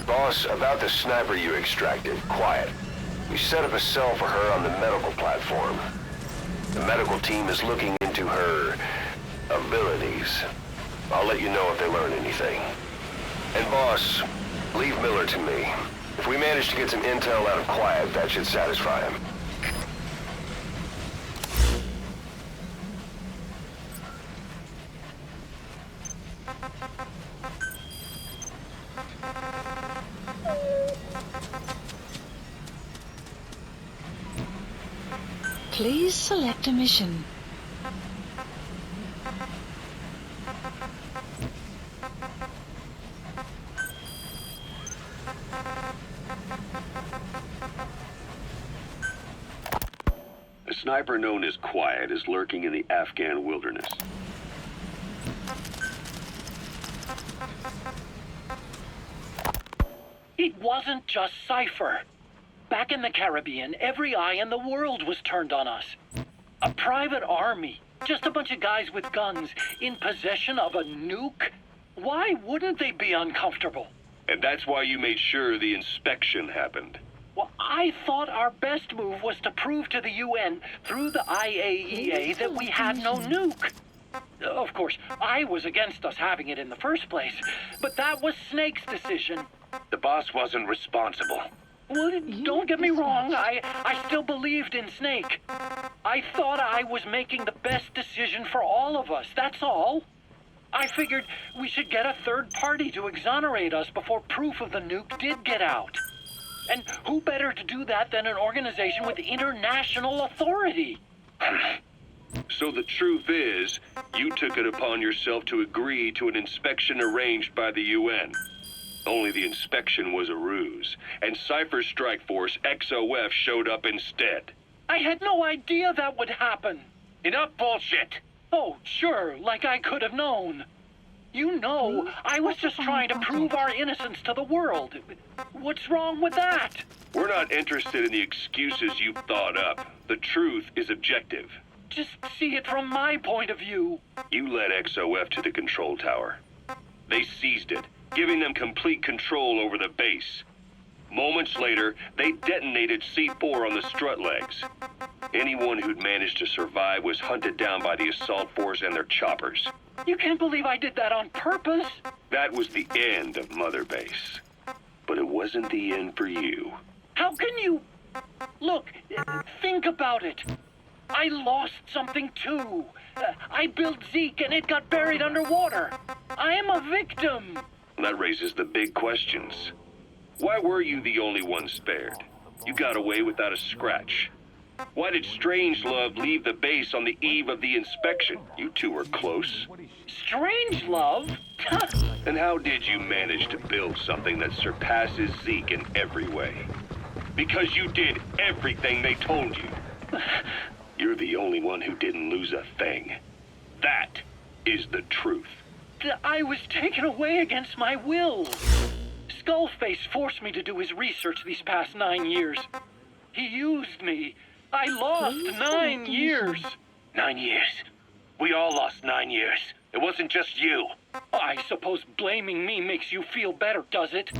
Boss, about the sniper you extracted, Quiet. We set up a cell for her on the medical platform. The medical team is looking into her abilities. I'll let you know if they learn anything. And boss, leave Miller to me. If we manage to get some intel out of Quiet, that should satisfy him. Please select a mission. A sniper known as Quiet is lurking in the Afghan wilderness. It wasn't just Cypher. Back in the Caribbean, every eye in the world was turned on us. A private army, just a bunch of guys with guns, in possession of a nuke? Why wouldn't they be uncomfortable? And that's why you made sure the inspection happened. Well, I thought our best move was to prove to the UN through the IAEA that we had no nuke. Of course, I was against us having it in the first place, but that was Snake's decision. The boss wasn't responsible. Well, don't get me wrong, I still believed in Snake. I thought I was making the best decision for all of us, that's all. I figured we should get a third party to exonerate us before proof of the nuke did get out. And who better to do that than an organization with international authority? So the truth is, you took it upon yourself to agree to an inspection arranged by the UN. Only the inspection was a ruse, and Cypher's strike force, XOF, showed up instead. I had no idea that would happen. Enough bullshit! Oh, sure, like I could have known. You know, I was just trying to prove our innocence to the world. What's wrong with that? We're not interested in the excuses you've thought up. The truth is objective. Just see it from my point of view. You led XOF to the control tower. They seized it, giving them complete control over the base. Moments later, they detonated C4 on the strut legs. Anyone who'd managed to survive was hunted down by the assault force and their choppers. You can't believe I did that on purpose. That was the end of Mother Base. But it wasn't the end for you. How can you... Look, think about it. I lost something too. I built Zeke and it got buried underwater. I am a victim. That raises the big questions. Why were you the only one spared? You got away without a scratch. Why did Strangelove leave the base on the eve of the inspection? You two were close. Strangelove? And how did you manage to build something that surpasses Zeke in every way? Because you did everything they told you. You're the only one who didn't lose a thing. That is the truth. I was taken away against my will. Skullface forced me to do his research these past 9 years. He used me. I lost 9 years. 9 years. We all lost 9 years. It wasn't just you. I suppose blaming me makes you feel better, does it?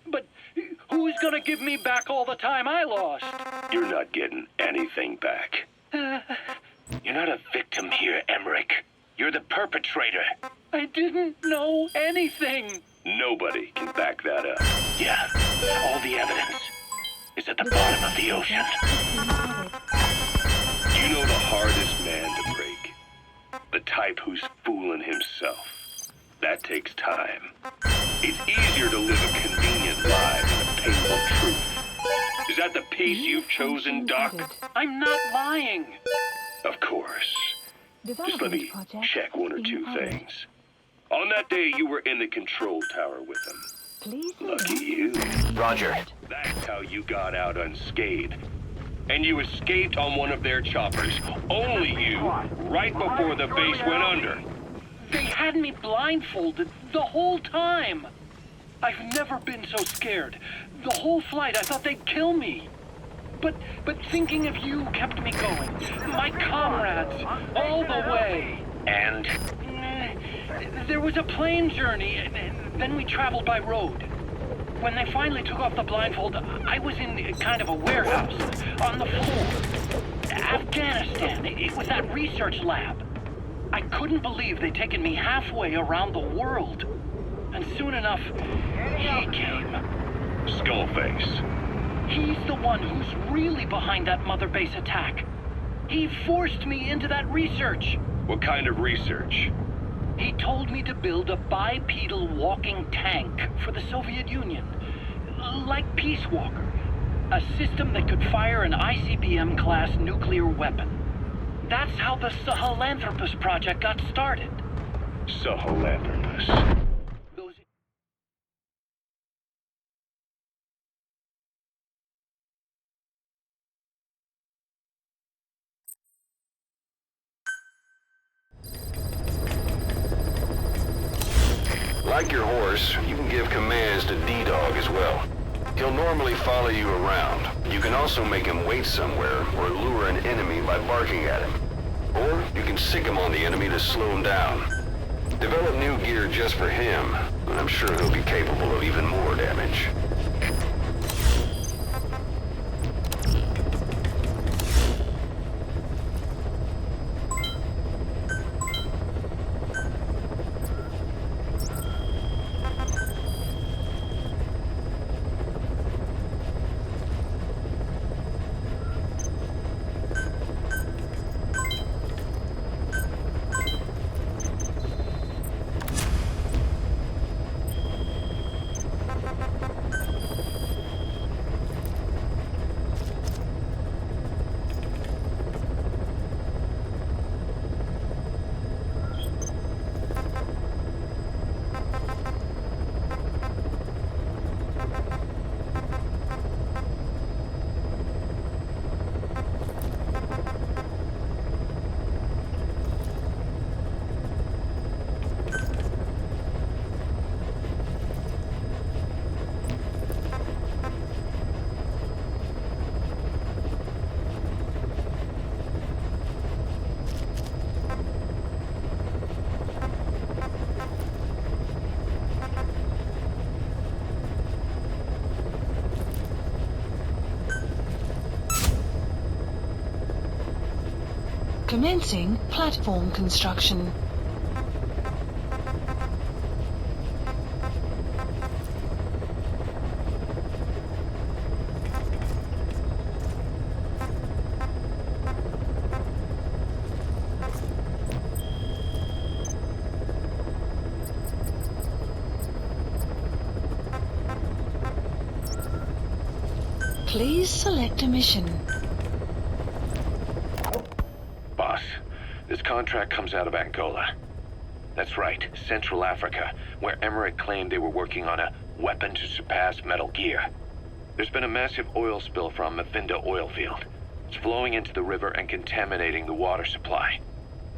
But who's gonna give me back all the time I lost? You're not getting anything back. You're not a victim here, Emmerich. You're the perpetrator. I didn't know anything. Nobody can back that up. Yeah, all the evidence is at the bottom of the ocean. You know the hardest man to break. The type who's fooling himself. That takes time. It's easier to live a convenient lie than a painful truth. Is that the piece you've chosen, Doc? I'm not lying. Of course. Just let me check one or two things. On that day, you were in the control tower with them. Lucky you. Roger. That's how you got out unscathed. And you escaped on one of their choppers. Only you, right before the base went under. They had me blindfolded the whole time. I've never been so scared. The whole flight, I thought they'd kill me. But thinking of you kept me going. My comrades, all the way. And? There was a plane journey, and then we traveled by road. When they finally took off the blindfold, I was in kind of a warehouse, on the floor. Afghanistan, it was that research lab. I couldn't believe they'd taken me halfway around the world. And soon enough, he came. Skullface. He's the one who's really behind that Mother Base attack. He forced me into that research. What kind of research? He told me to build a bipedal walking tank for the Soviet Union. Like Peace Walker. A system that could fire an ICBM-class nuclear weapon. That's how the Sahelanthropus project got started. Sahelanthropus. Those... Like your horse, you can give commands to D-Dog as well. He'll normally follow you around. You can also make him wait somewhere or lure an enemy by barking at him. Or you can sick him on the enemy to slow him down. Develop new gear just for him, and I'm sure he'll be capable of even more damage. Commencing platform construction. Please select a mission. Boss, this contract comes out of Angola. That's right, Central Africa, where Emmerich claimed they were working on a weapon to surpass Metal Gear. There's been a massive oil spill from Mafinda oil field. It's flowing into the river and contaminating the water supply.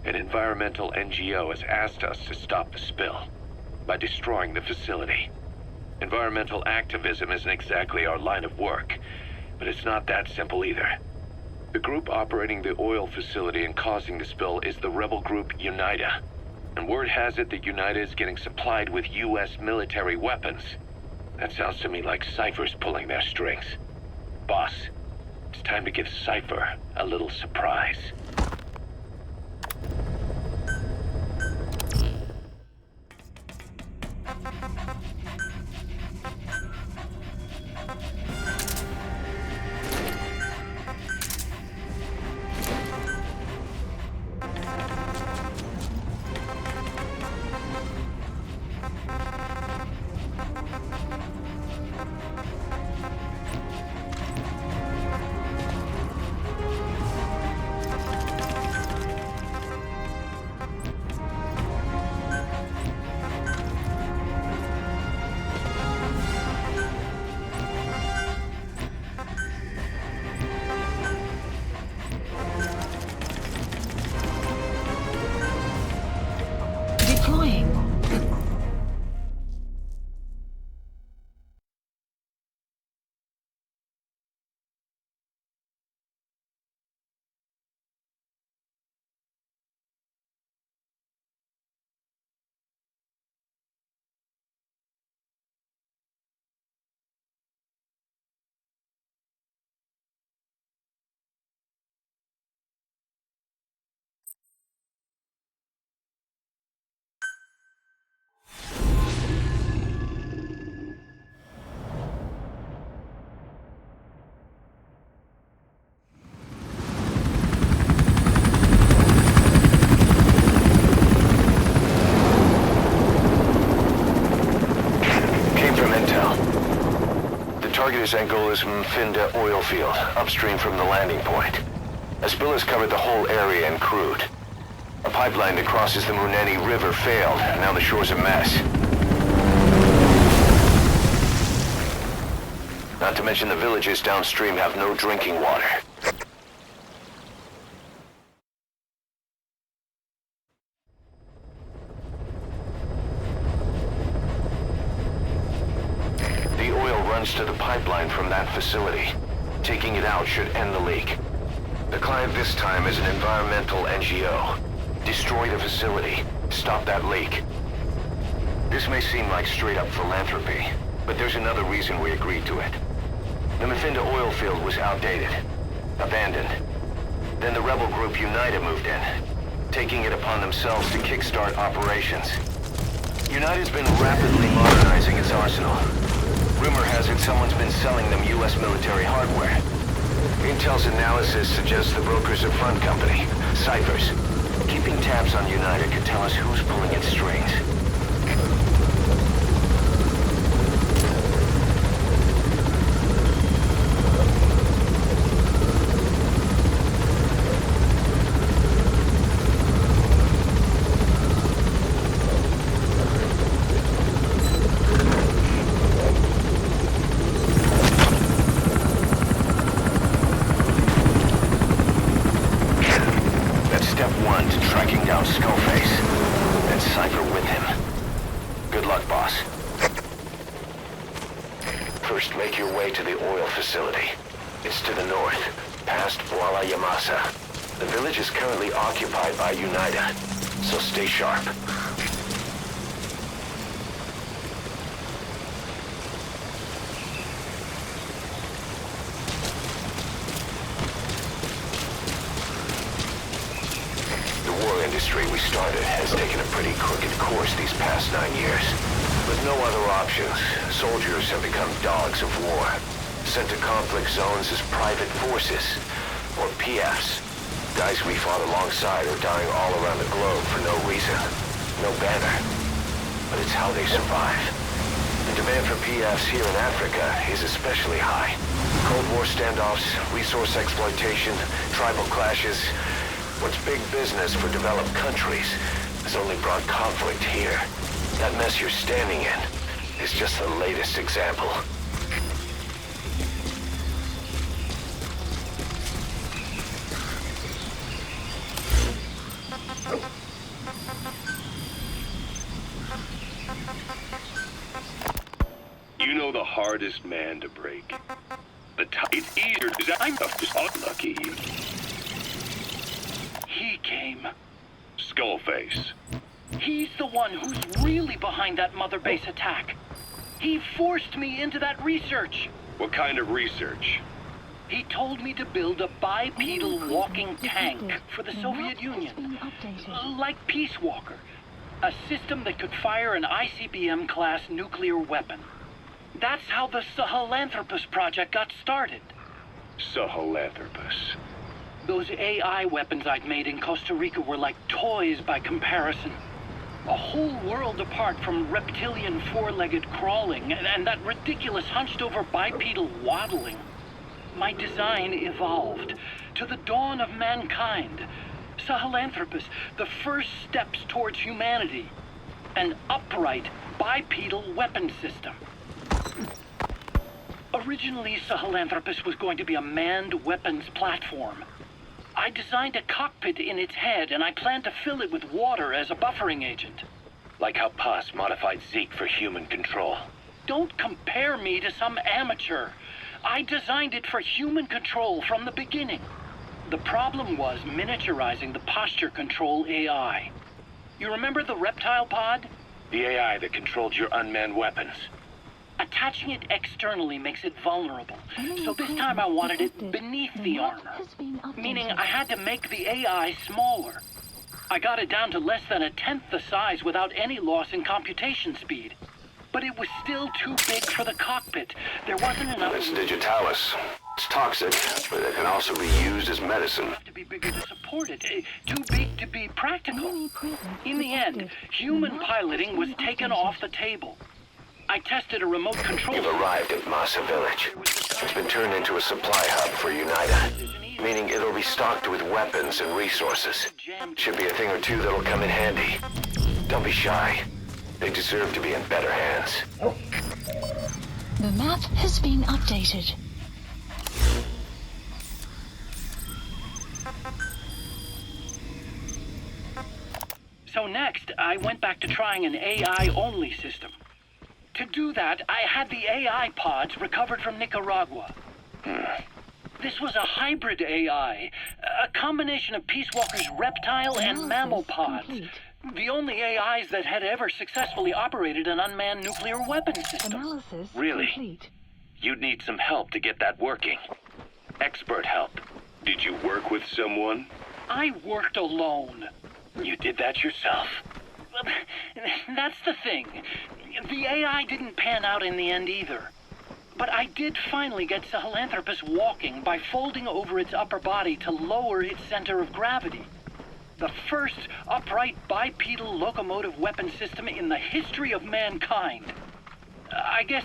An environmental NGO has asked us to stop the spill by destroying the facility. Environmental activism isn't exactly our line of work, but it's not that simple either. The group operating the oil facility and causing the spill is the rebel group UNITA. And word has it that UNITA is getting supplied with U.S. military weapons. That sounds to me like Cypher's pulling their strings. Boss, it's time to give Cypher a little surprise. is Angola's Mfinda oil field, upstream from the landing point. A spill has covered the whole area and crude. A pipeline that crosses the Muneni River failed, and now the shore's a mess. Not to mention the villages downstream have no drinking water. The oil runs to the pipeline from that facility. Taking it out should end the leak. The client this time is an environmental NGO. Destroy the facility. Stop that leak. This may seem like straight-up philanthropy, but there's another reason we agreed to it. The Mfinda oil field was outdated, abandoned. Then the rebel group UNITA moved in, taking it upon themselves to kickstart operations. UNITA's been rapidly modernizing its arsenal. Rumor has it someone's been selling them U.S. military hardware. Intel's analysis suggests the broker's a front company, Cyphers. Keeping tabs on UNITA could tell us who's pulling its strings. Step one to tracking down Skullface, and Cypher with him. Good luck, boss. First, make your way to the oil facility. It's to the north, past Bwala Yamasa. The village is currently occupied by UNITA, so stay sharp. Industry we started has taken a pretty crooked course these past 9 years. With no other options, soldiers have become dogs of war, sent to conflict zones as private forces, or PFs. Guys we fought alongside are dying all around the globe for no reason, no banner. But it's how they survive. The demand for PFs here in Africa is especially high. Cold War standoffs, resource exploitation, tribal clashes. What's big business for developed countries has only brought conflict here. That mess you're standing in is just the latest example. You know the hardest man to break. It's easier to... I'm just unlucky. He came. Skullface. He's the one who's really behind that Mother Base attack. He forced me into that research. What kind of research? He told me to build a bipedal walking tank for the Soviet Union. Like Peace Walker. A system that could fire an ICBM-class nuclear weapon. That's how the Sahelanthropus project got started. Sahelanthropus. Those AI weapons I'd made in Costa Rica were like toys by comparison. A whole world apart from reptilian four-legged crawling and that ridiculous hunched-over bipedal waddling. My design evolved to the dawn of mankind. Sahelanthropus, the first steps towards humanity. An upright bipedal weapon system. Originally, Sahelanthropus was going to be a manned weapons platform. I designed a cockpit in its head, and I planned to fill it with water as a buffering agent. Like how Paz modified Zeke for human control. Don't compare me to some amateur. I designed it for human control from the beginning. The problem was miniaturizing the posture control AI. You remember the reptile pod? The AI that controlled your unmanned weapons. Attaching it externally makes it vulnerable. So this time I wanted it beneath the armor. Meaning I had to make the AI smaller. I got it down to less than 1/10 the size without any loss in computation speed. But it was still too big for the cockpit. There wasn't enough... It's Digitalis. It's toxic, but it can also be used as medicine. To be bigger to support it. Too big to be practical. In the end, human piloting was taken off the table. I tested a remote control... You've arrived at Masa Village. It's been turned into a supply hub for UNITA, meaning it'll be stocked with weapons and resources. Should be a thing or two that'll come in handy. Don't be shy. They deserve to be in better hands. The map has been updated. So next, I went back to trying an AI-only system. To do that, I had the AI pods recovered from Nicaragua. This was a hybrid AI, a combination of Peace Walker's reptile and mammal pods. Complete. The only AIs that had ever successfully operated an unmanned nuclear weapon system. Analysis Really? complete. You'd need some help to get that working. Expert help. Did you work with someone? I worked alone. You did that yourself. That's the thing. The AI didn't pan out in the end either. But I did finally get Sahelanthropus walking by folding over its upper body to lower its center of gravity. The first upright bipedal locomotive weapon system in the history of mankind. I guess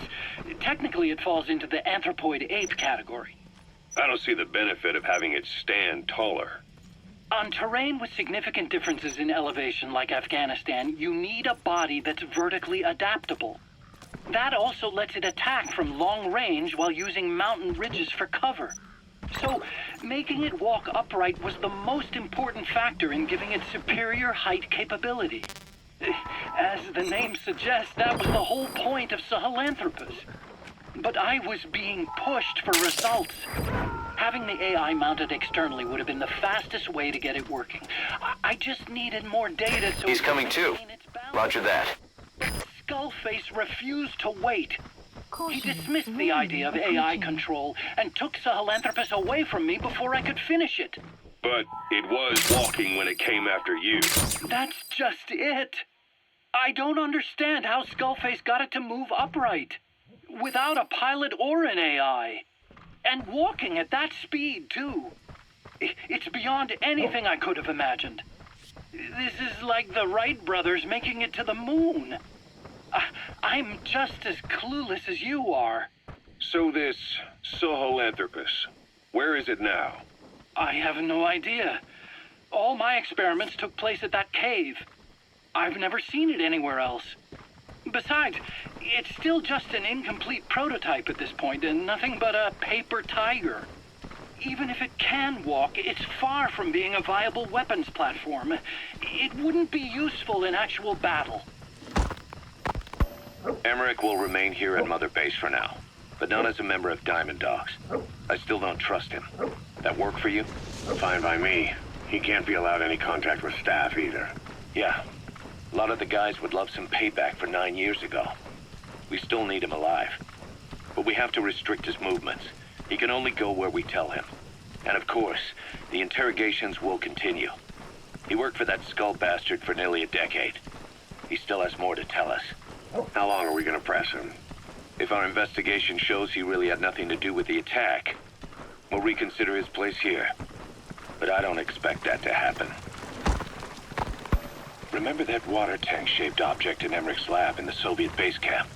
technically it falls into the anthropoid ape category. I don't see the benefit of having it stand taller. On terrain with significant differences in elevation like Afghanistan, you need a body that's vertically adaptable. That also lets it attack from long range while using mountain ridges for cover. So, making it walk upright was the most important factor in giving it superior height capability. As the name suggests, that was the whole point of Sahelanthropus. But I was being pushed for results. Having the AI mounted externally would have been the fastest way to get it working. I just needed more data so... He's it coming could too. maintain its balance. Roger that. Skullface refused to wait. He Caution. dismissed the Warning idea of AI approaching. control and took Sahelanthropus away from me before I could finish it. But it was walking when it came after you. That's just it. I don't understand how Skullface got it to move upright, without a pilot or an AI. And walking at that speed, too. It's beyond anything I could have imagined. This is like the Wright brothers making it to the moon. I'm just as clueless as you are. So this Sahelanthropus, where is it now? I have no idea. All my experiments took place at that cave. I've never seen it anywhere else. Besides, it's still just an incomplete prototype at this point, and nothing but a paper tiger. Even if it can walk, it's far from being a viable weapons platform. It wouldn't be useful in actual battle. Emmerich will remain here at Mother Base for now, but not as a member of Diamond Dogs. I still don't trust him. That work for you? Fine by me. He can't be allowed any contact with staff either. Yeah. A lot of the guys would love some payback for 9 years ago. We still need him alive. But we have to restrict his movements. He can only go where we tell him. And of course, the interrogations will continue. He worked for that skull bastard for nearly a decade. He still has more to tell us. How long are we gonna press him? If our investigation shows he really had nothing to do with the attack, we'll reconsider his place here. But I don't expect that to happen. Remember that water tank-shaped object in Emmerich's lab in the Soviet base camp?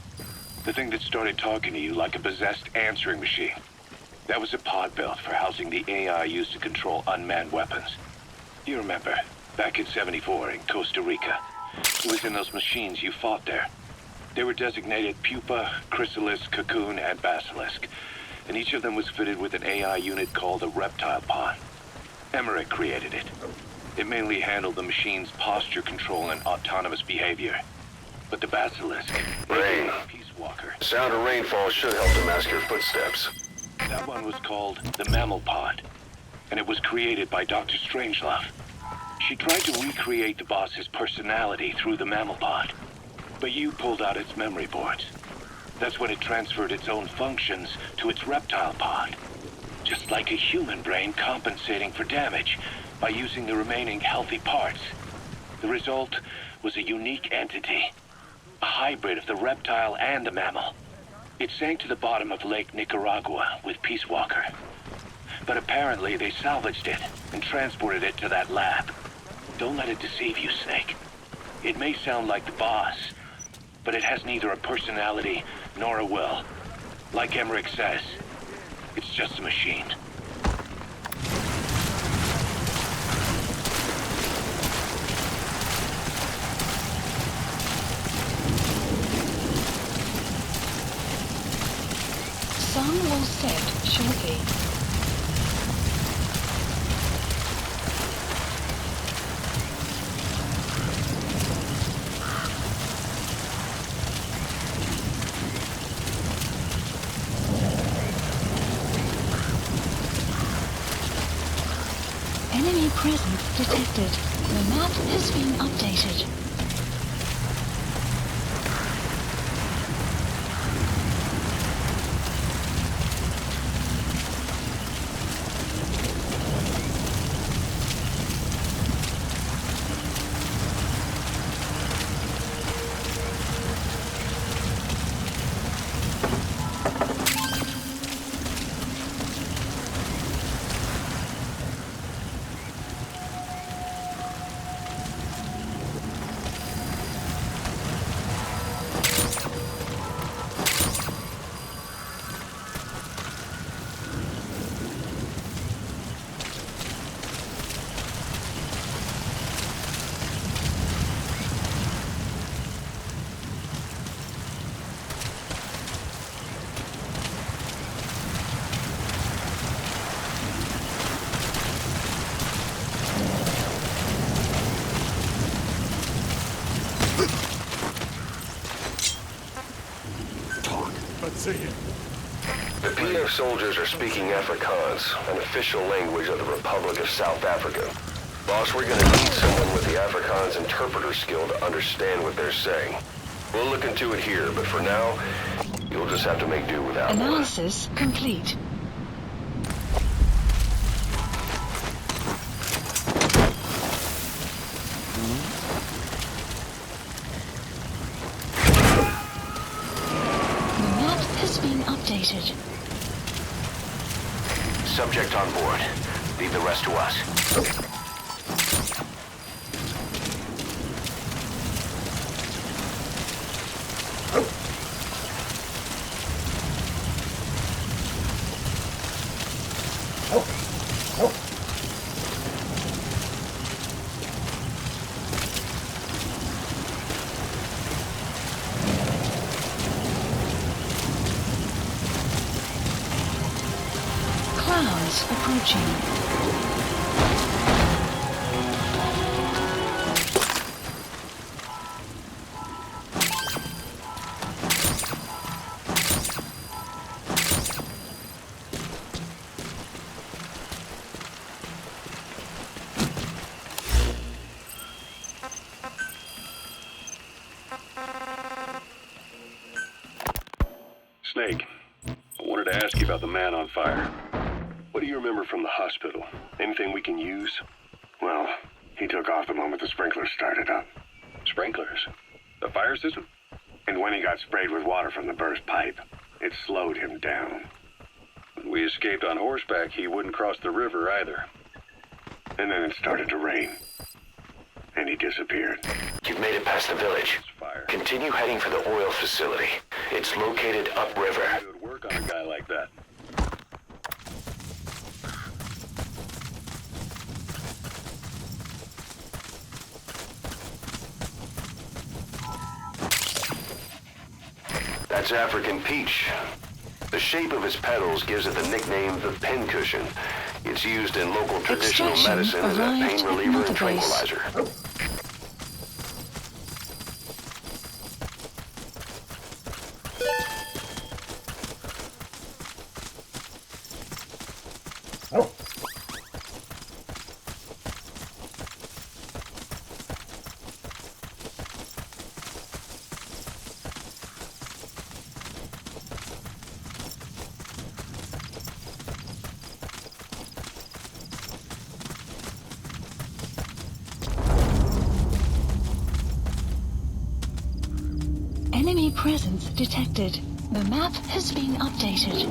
The thing that started talking to you like a possessed answering machine. That was a pod built for housing the AI used to control unmanned weapons. You remember, back in '74 in Costa Rica. It was in those machines you fought there. They were designated Pupa, Chrysalis, Cocoon, and Basilisk, and each of them was fitted with an AI unit called a reptile pod. Emmerich created it. It mainly handled the machine's posture control and autonomous behavior. But the Basilisk, Rain. Peace Walker, Sound of rainfall should help to mask your footsteps. that one was called the Mammal Pod, and it was created by Dr. Strangelove. She tried to recreate the boss's personality through the Mammal Pod, but you pulled out its memory boards. That's when it transferred its own functions to its reptile pod. Just like a human brain compensating for damage by using the remaining healthy parts. The result was a unique entity, a hybrid of the reptile and the mammal. It sank to the bottom of Lake Nicaragua with Peace Walker. But apparently they salvaged it and transported it to that lab. Don't let it deceive you, Snake. It may sound like the boss, but it has neither a personality nor a will. Like Emmerich says, It's just a machine. Sun will set shortly. Enemy presence detected. The map has been updated. The PF soldiers are speaking Afrikaans, an official language of the Republic of South Africa. Boss, we're gonna need someone with the Afrikaans interpreter skill to understand what they're saying. We'll look into it here, but for now, you'll just have to make do without one. Analysis complete. The map has been updated. Subject on board. Leave the rest to us. Clouds approaching. Snake, I wanted to ask you about the man on fire. What do you remember from the hospital? Anything we can use? Well, he took off the moment the sprinklers started up. Sprinklers? The fire system? And when he got sprayed with water from the burst pipe, it slowed him down. When we escaped on horseback, he wouldn't cross the river either. And then it started to rain. And he disappeared. You've made it past the village. It's fire. Continue heading for the oil facility. It's located upriver. It would work on a guy like that. That's African peach. The shape of its petals gives it the nickname the pincushion. It's used in local traditional Extraction medicine as a arrived pain at reliever Mother and Base. tranquilizer. Enemy presence detected. The map has been updated.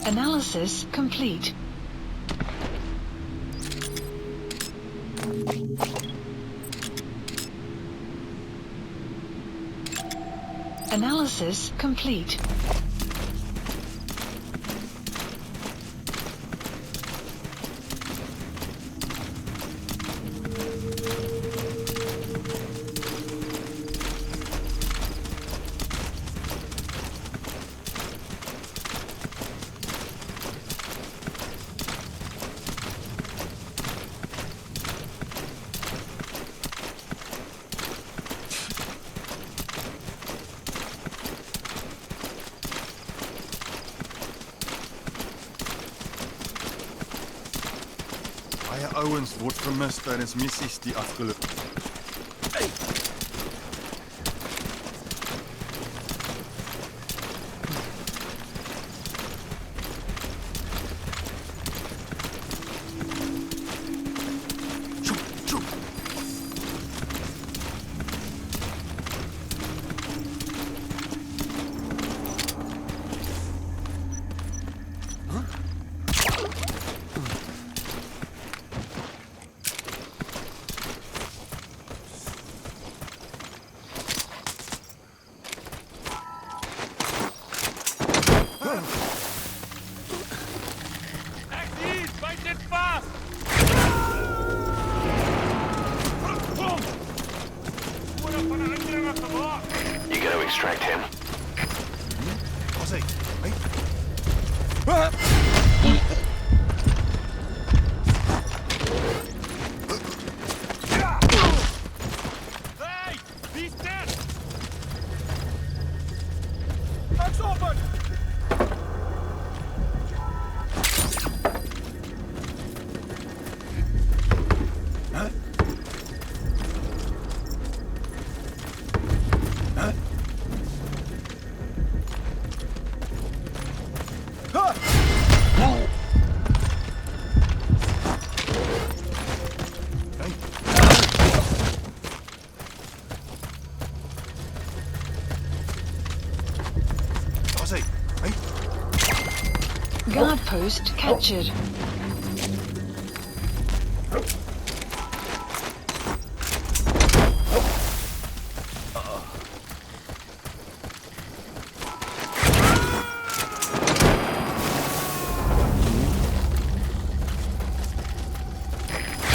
Analysis complete. Analysis complete. Baie ouens word vermis tydens missies die afgelope. You gonna extract him? Wat sê? Hey. Hey, he's dead. That's open. Huh? Huh? Guard post captured.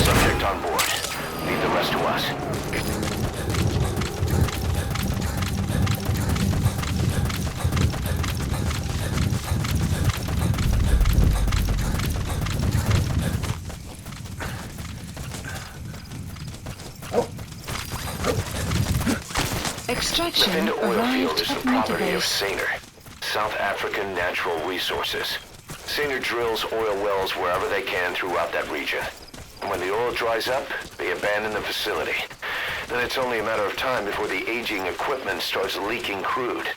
Subject on board. Leave the rest to us. The Extraction Vinda oil field arrived is the at property of Metabase. Saner, South African Natural Resources. Saner drills oil wells wherever they can throughout that region. And when the oil dries up, they abandon the facility. Then it's only a matter of time before the aging equipment starts leaking crude.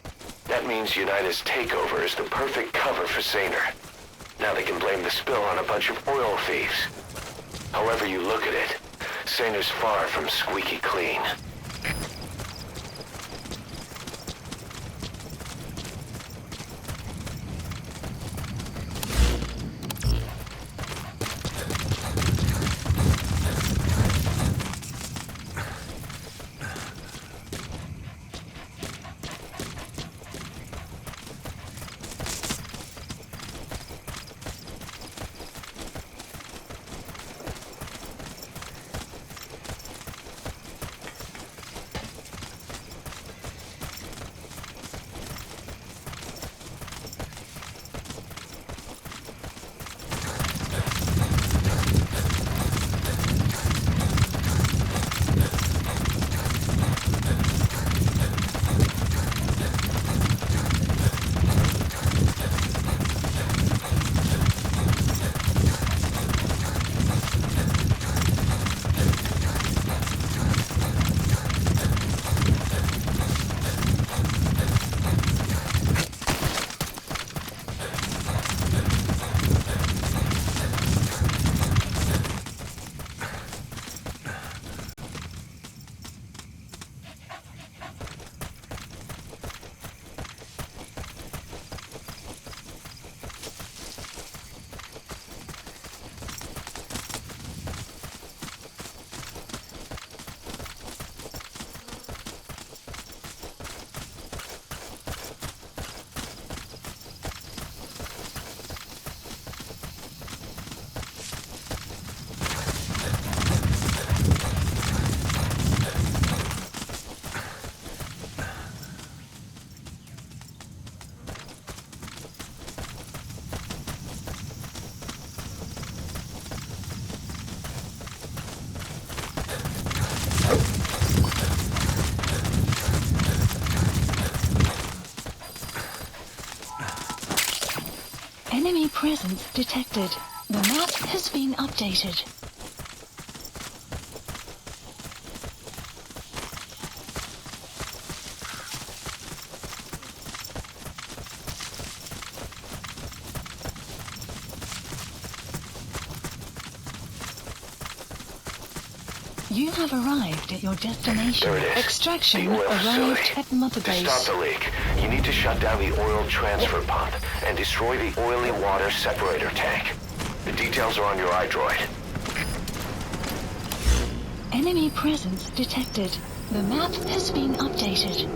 That means United's takeover is the perfect cover for Saner. Now they can blame the spill on a bunch of oil thieves. However you look at it, Saner's far from squeaky clean. Enemy presence detected. The map has been updated. You have arrived at your destination. There it is. Extraction The oil arrived facility. at Mother To stop Base. the leak, you need to shut down the oil transfer pump and destroy the oily water separator tank. The details are on your iDroid. Enemy presence detected. The map has been updated.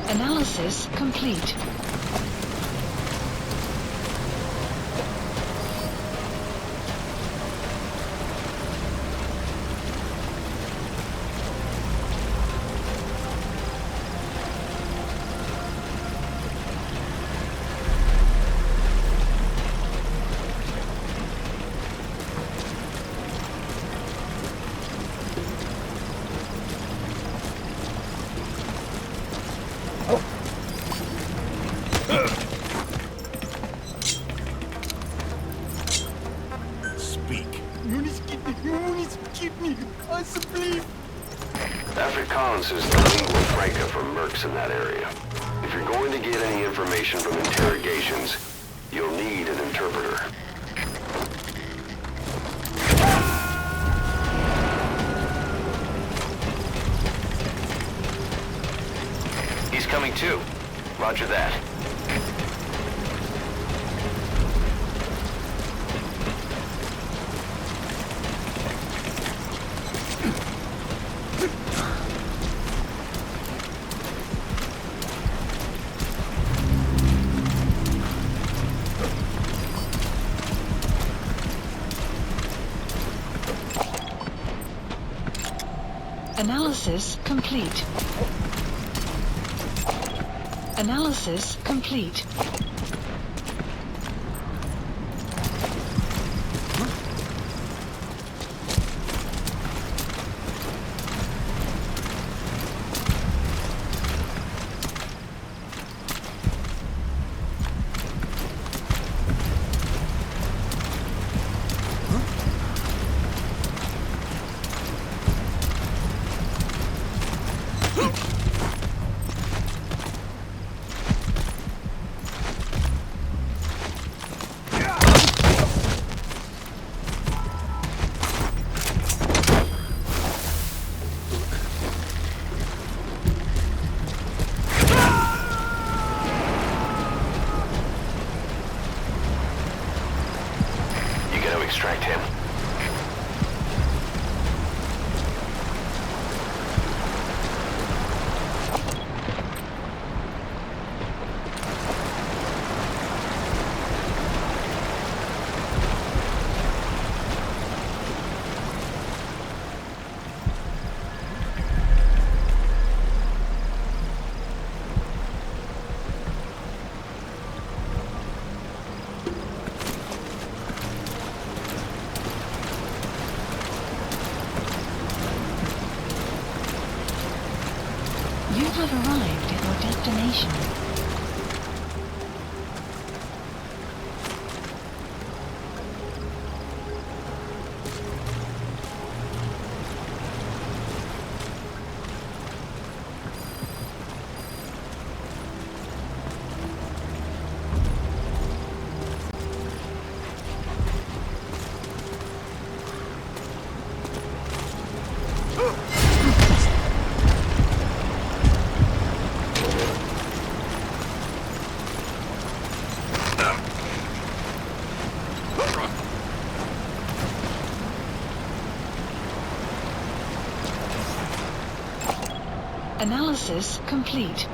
Analysis complete. Speak. Muniz, keep me. I believe. Alfred Collins is the lingua franca for mercs in that area. If you're going to get any information from interrogations, you'll need an interpreter. He's coming too. Roger that. Analysis complete. Analysis complete. Extract him. Analysis complete.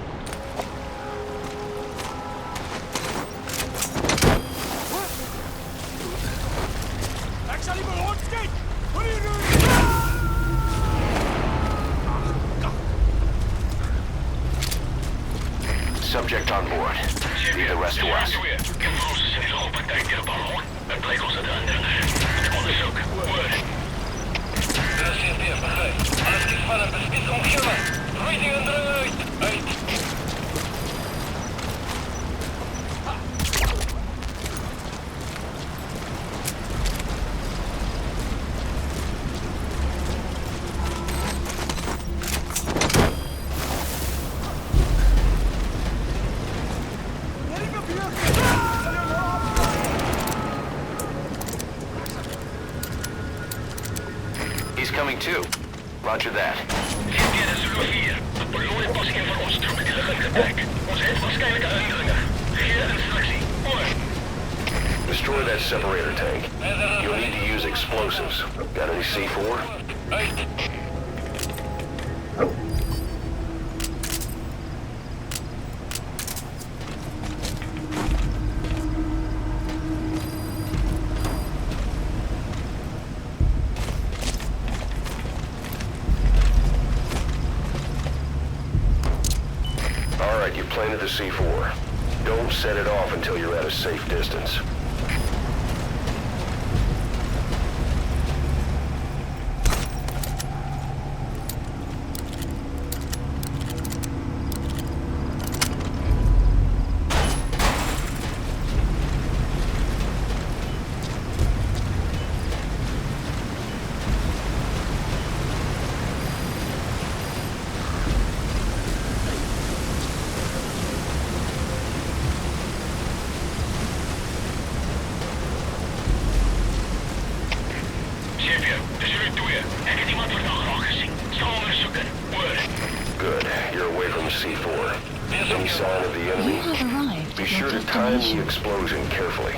Subject on board. Leave the rest to us. He's coming too. Roger that. Destroy that separator tank. You'll need to use explosives. Got any C4? Alright, you planted the C4. Don't set it off until you're at a safe distance. Good. You're away from the C4. Any sign of the You enemy? have arrived Be at sure your to time destination. the explosion carefully.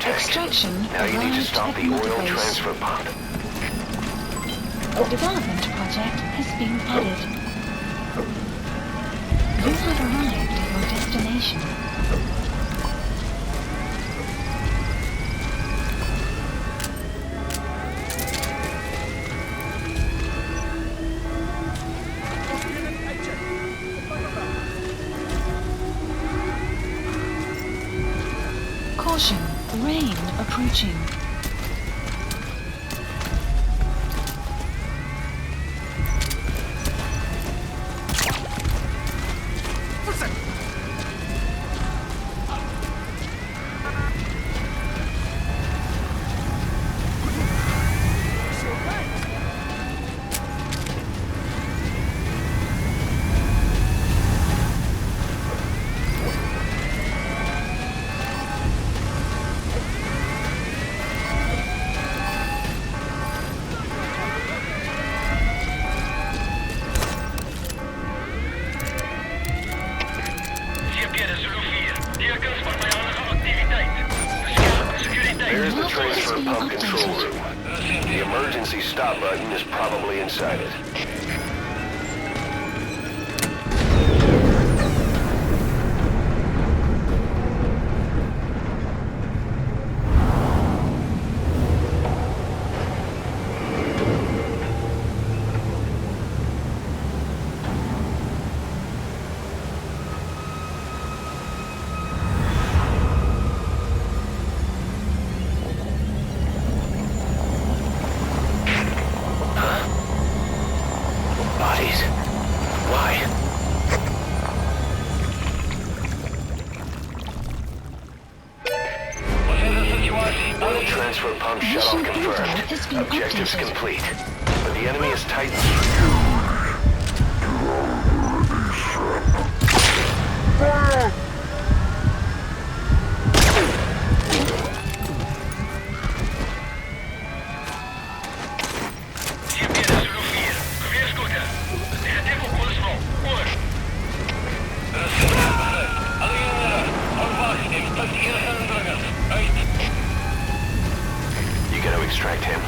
Extraction Now you need to arrived stop at the oil Mother Base. transfer pump. A development project has been added. You have arrived at your destination. Caution, rain approaching. emergency stop button is probably inside it. Bodies? Why? Oil transfer pump shut off confirmed. Objectives complete. But the enemy is tightened. You gotta extract him.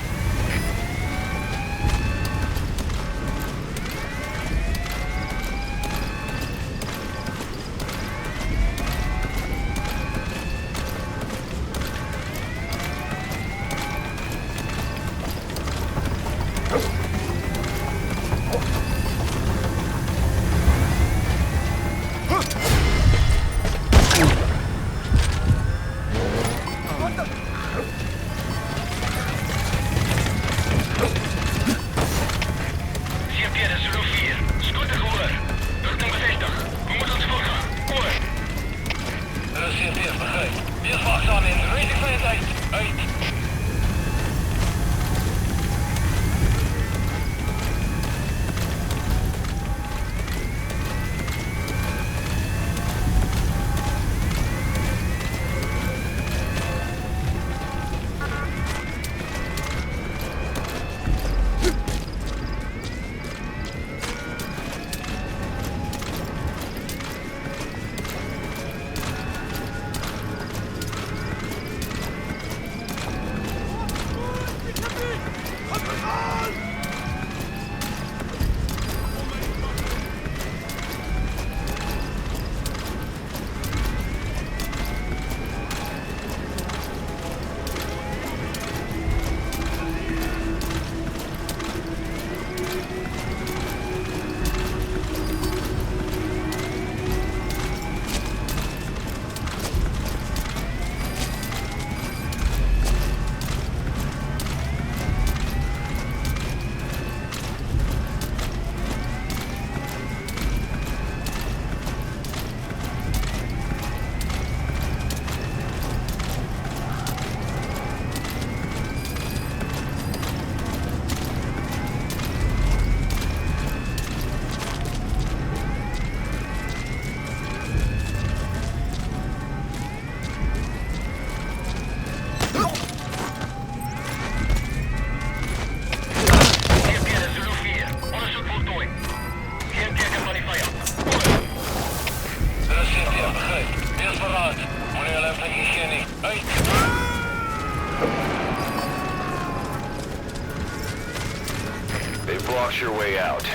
They've blocked your way out.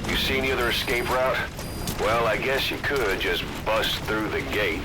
You see any other escape route? Well, I guess you could just bust through the gate.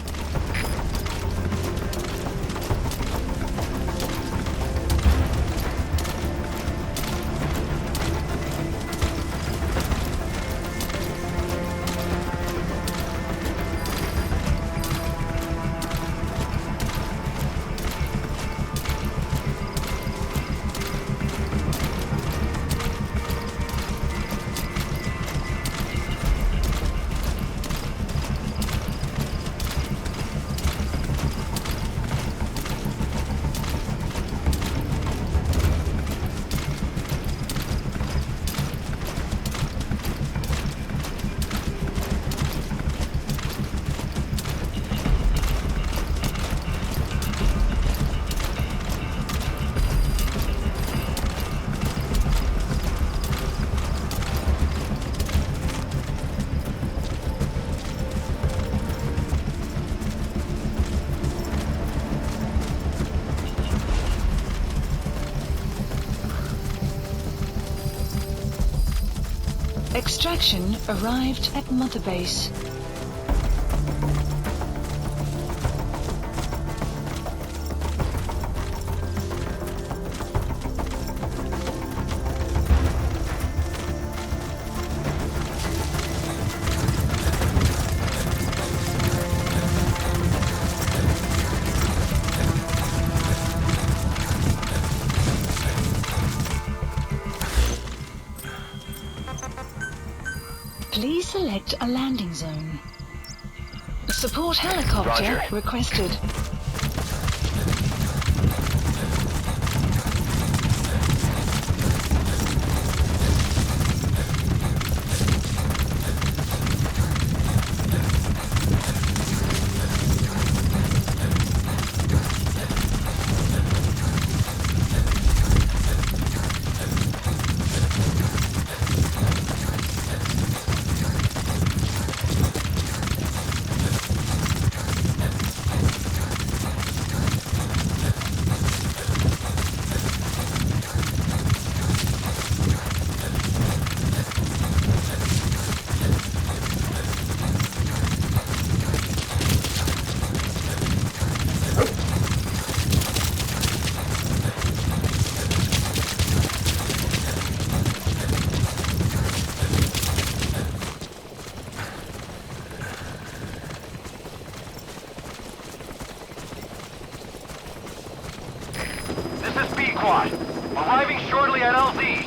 Extraction arrived at Mother Base. Please select a landing zone. Support helicopter Roger. requested. This is B-Quad. Arriving shortly at LZ.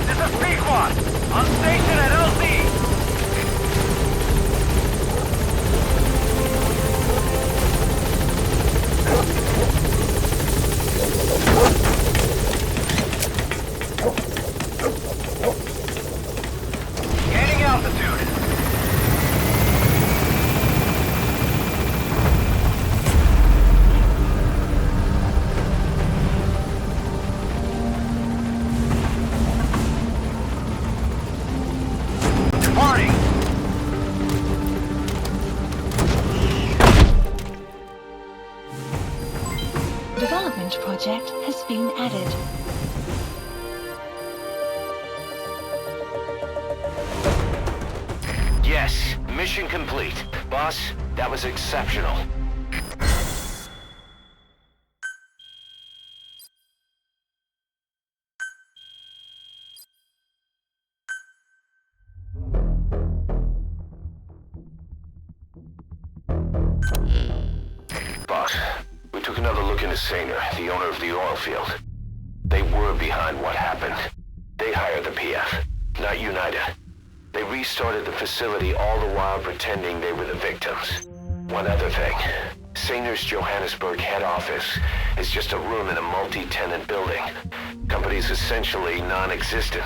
This is B-Quad. On station at LZ. Gaining altitude. Departing. Development project has been added. Yes, mission complete. Boss, that was exceptional. Boss, we took another look into Saner, the owner of the oil field. They were behind what happened. They hired the PF, not United. They restarted the facility all the while pretending they were the victims. One other thing. Saner's Johannesburg head office is just a room in a multi-tenant building. Company's essentially non-existent.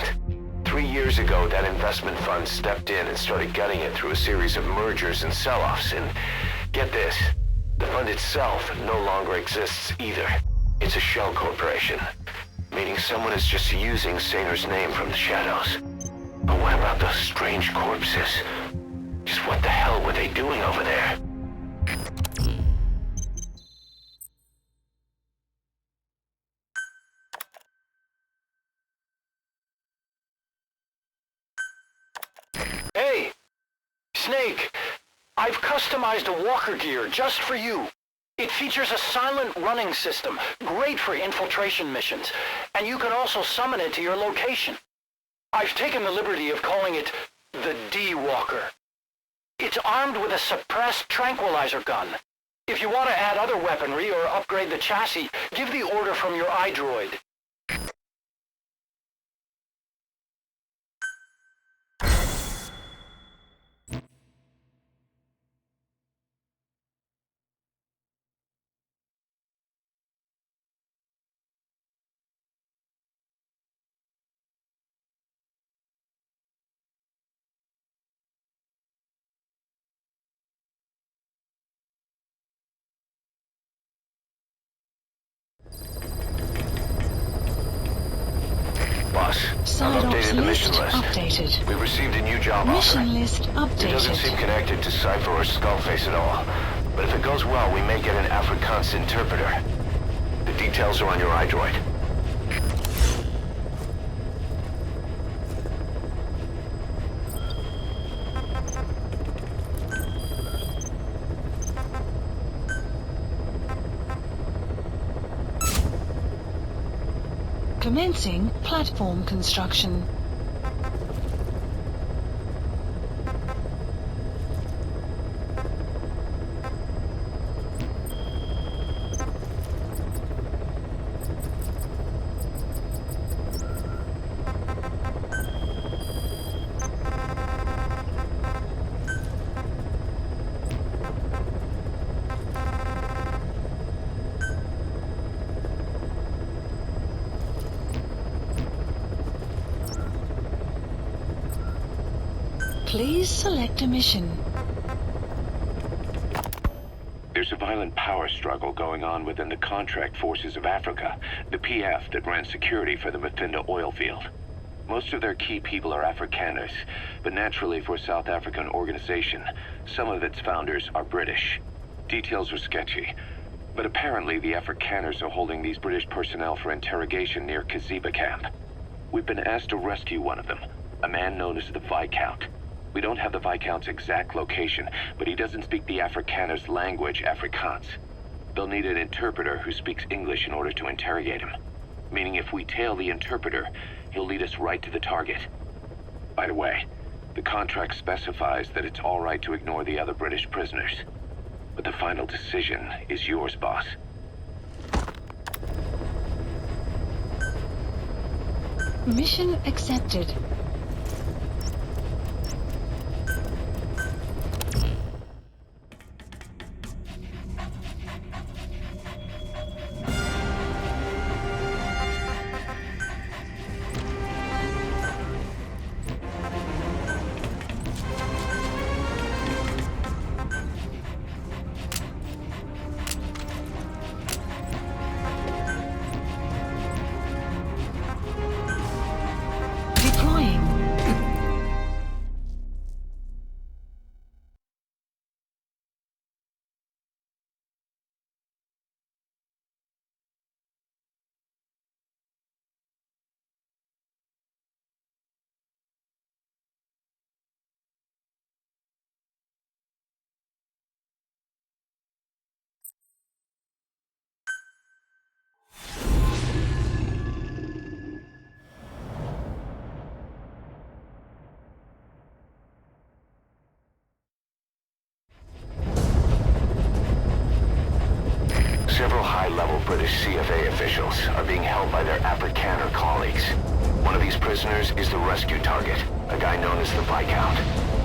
3 years ago, that investment fund stepped in and started gutting it through a series of mergers and sell-offs. And get this, the fund itself no longer exists either. It's a shell corporation, meaning someone is just using Saner's name from the shadows. But what about those strange corpses? Just what the hell were they doing over there? Hey, Snake, I've customized a walker gear just for you. It features a silent running system, great for infiltration missions, and you can also summon it to your location. I've taken the liberty of calling it the D-Walker. It's armed with a suppressed tranquilizer gun. If you want to add other weaponry or upgrade the chassis, give the order from your iDroid. Boss, I've Side ops updated the mission list list. updated. We received a new job offer. Mission list It doesn't seem updated. connected to Cypher or Skullface at all, But if it goes well, we may get an Afrikaans interpreter. The details are on your iDroid. Commencing platform construction. Please select a mission. There's a violent power struggle going on within the Contract Forces of Africa, the PF that ran security for the Muffinda oil field. Most of their key people are Afrikaners, but naturally for a South African organization, some of its founders are British. Details are sketchy, but apparently the Afrikaners are holding these British personnel for interrogation near Kaziba camp. We've been asked to rescue one of them, a man known as the Viscount. We don't have the Viscount's exact location, but he doesn't speak the Afrikaners' language, Afrikaans. They'll need an interpreter who speaks English in order to interrogate him. Meaning if we tail the interpreter, he'll lead us right to the target. By the way, the contract specifies that it's all right to ignore the other British prisoners. But the final decision is yours, boss. Mission accepted. Several high-level British CFA officials are being held by their Afrikaner colleagues. One of these prisoners is the rescue target, a guy known as the Viscount.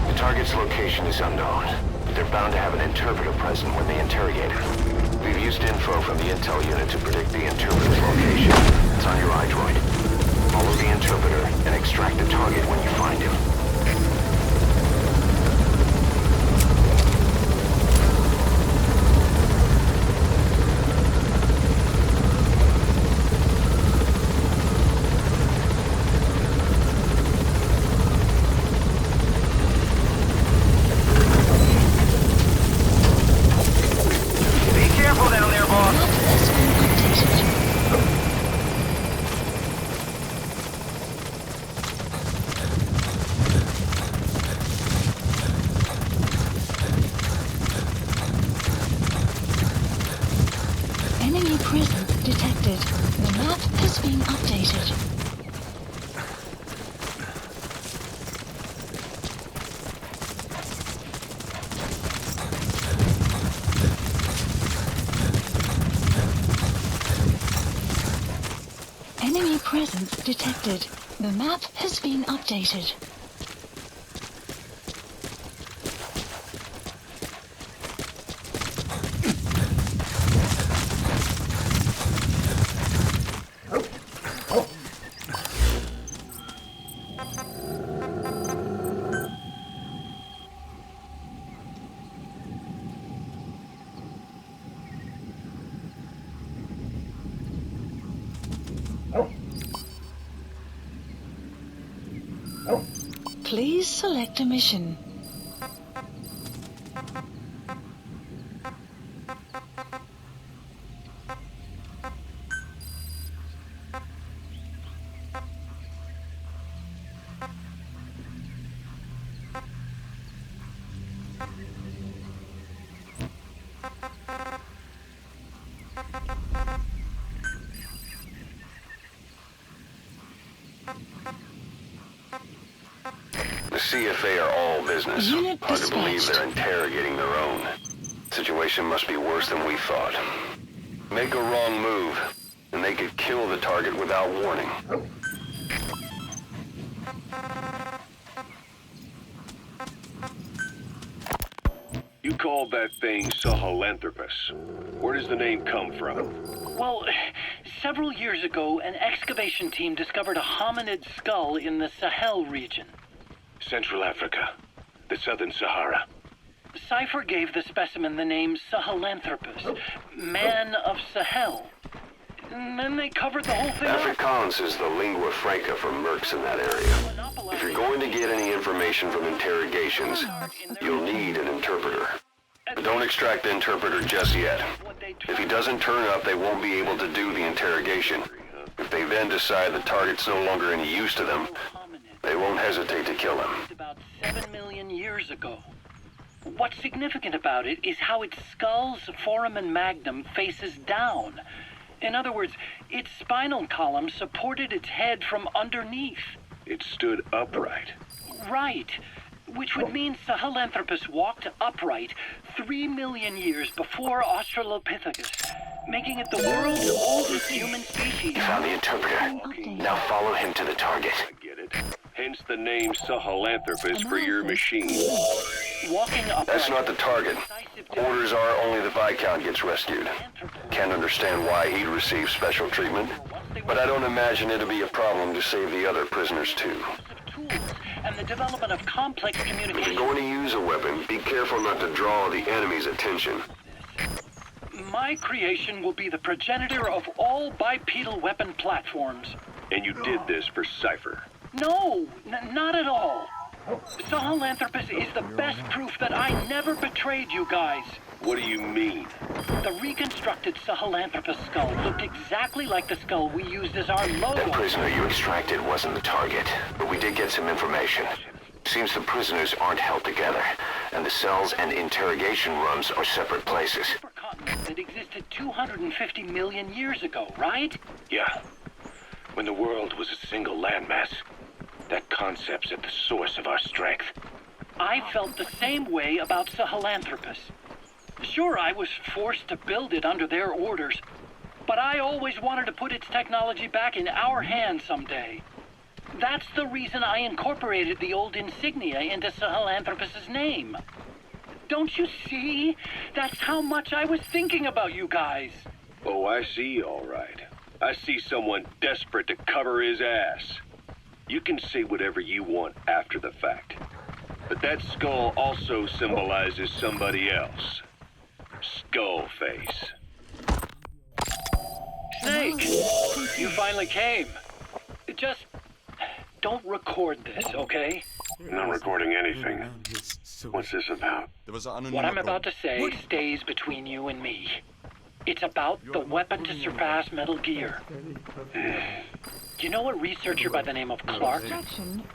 The target's location is unknown, but they're bound to have an interpreter present when they interrogate him. We've used info from the intel unit to predict the interpreter's location. It's on your iDroid. Follow the interpreter and extract the target when you find him. Enemy presence detected. The map has been updated. Enemy presence detected. The map has been updated. Please select a mission. The CFA are all business. Unit Hard to believe dispatched. they're interrogating their own. Situation must be worse than we thought. Make a wrong move, and they could kill the target without warning. You called that thing Sahelanthropus. Where does the name come from? Well, several years ago, an excavation team discovered a hominid skull in the Sahel region. Central Africa, the Southern Sahara. Cypher gave the specimen the name Sahelanthropus, Man of Sahel. And then they covered the whole thing up. Afrikaans is the lingua franca for mercs in that area. If you're going to get any information from interrogations, you'll need an interpreter. But don't extract the interpreter just yet. If he doesn't turn up, they won't be able to do the interrogation. If they then decide the target's no longer any use to them, they won't hesitate to kill him. About 7 million years ago. What's significant about it is how its skull's foramen magnum faces down. In other words, its spinal column supported its head from underneath. It stood upright. Right. Which would mean Sahelanthropus walked upright 3 million years before Australopithecus, making it the world's oldest human species. Found the interpreter. Now follow him to the target. I get it. Hence the name Sahelanthropus for your machine. Walking upright. That's not the target. Orders are only the Viscount gets rescued. Can't understand why he'd receive special treatment, but I don't imagine it'll be a problem to save the other prisoners too. Tools and the development of complex If communication. you're going to use a weapon, be careful not to draw the enemy's attention. My creation will be the progenitor of all bipedal weapon platforms. And you did this for Cypher. No, not at all. Sahelanthropus is the best proof that I never betrayed you guys. What do you mean? The reconstructed Sahelanthropus skull looked exactly like the skull we used as our That logo. prisoner you extracted wasn't the target, but we did get some information. Seems the prisoners aren't held together, and the cells and interrogation rooms are separate places. Supercontinent that existed 250 million years ago, right? Yeah. When the world was a single landmass, that concept's at the source of our strength. I felt the same way about Sahelanthropus. Sure, I was forced to build it under their orders, but I always wanted to put its technology back in our hands someday. That's the reason I incorporated the old insignia into Sahelanthropus's name. Don't you see? That's how much I was thinking about you guys. Oh, I see, all right. I see someone desperate to cover his ass. You can say whatever you want after the fact. But that skull also symbolizes somebody else. Skullface. Snake, you finally came. Just don't record this, okay? Not recording anything. What's this about? There was an What I'm about to say stays between you and me. It's about the weapon to surpass Metal Gear. Do you know a researcher by the name of Clark?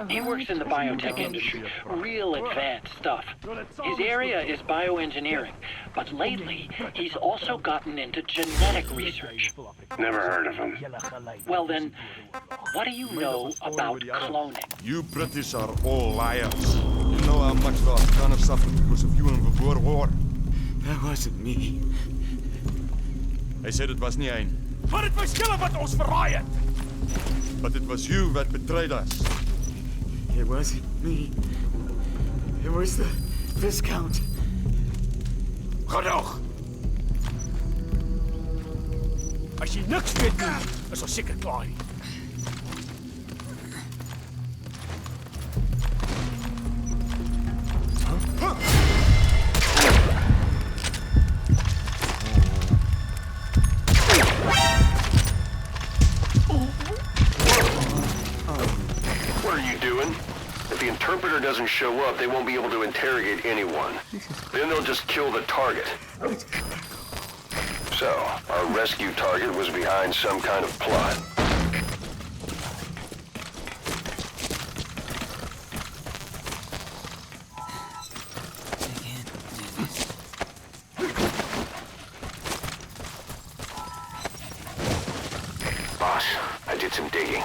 He works in the biotech industry, real advanced stuff. His area is bioengineering, but lately he's also gotten into genetic research. Never heard of him. Well then, what do you know about cloning? You British are all liars. You know how much the Afghaans suffered because of you in the Boer War. That wasn't me. Hy sê dit was nie hy nie. Maar dit was julle wat ons verraai het. But it was you that betrayed us. It wasn't me. It was the Viscount. Genoeg! As jy niks weet nie, is ons seker klaar hier. What are you doing? If the interpreter doesn't show up, they won't be able to interrogate anyone. Then they'll just kill the target. So, our rescue target was behind some kind of plot. some digging,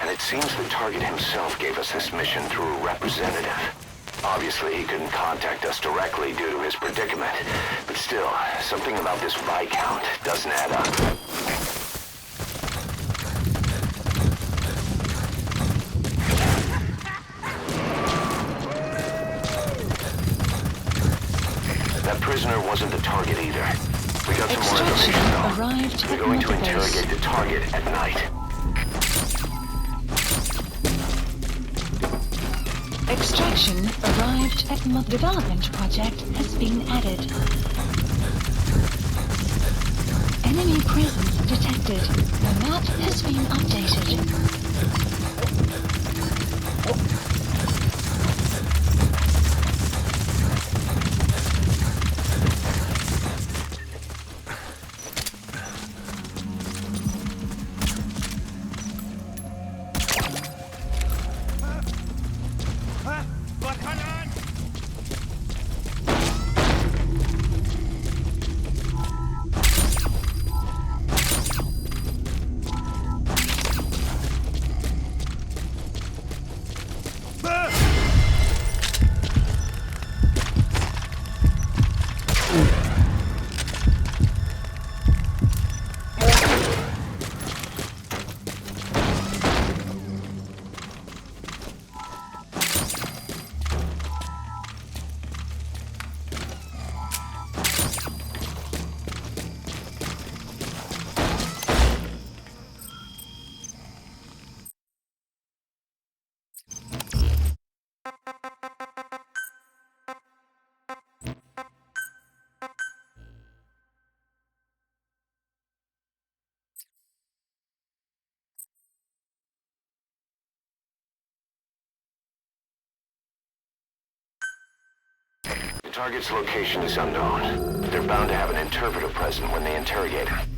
and it seems the target himself gave us this mission through a representative. Obviously, he couldn't contact us directly due to his predicament, but still, something about this Viscount doesn't add up. That prisoner wasn't the target either. We got some more information though. Arrived We're going to interrogate the target at night. Extraction arrived at development project has been added. Enemy presence detected. The map has been updated. The target's location is unknown, but they're bound to have an interpreter present when they interrogate him.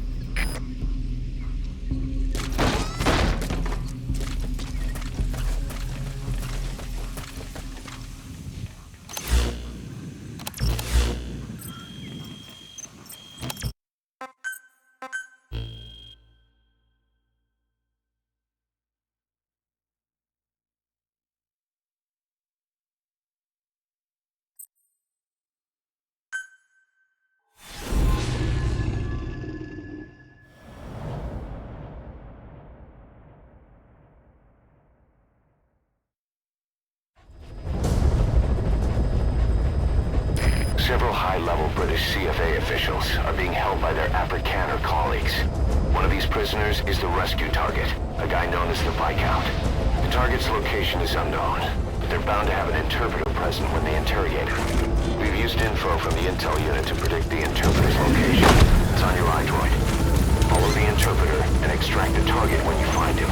Several high-level British CFA officials are being held by their Afrikaner colleagues. One of these prisoners is the rescue target, a guy known as the Viscount. The target's location is unknown, but they're bound to have an interpreter present when they interrogate him. We've used info from the intel unit to predict the interpreter's location. It's on your iDroid. Follow the interpreter and extract the target when you find him.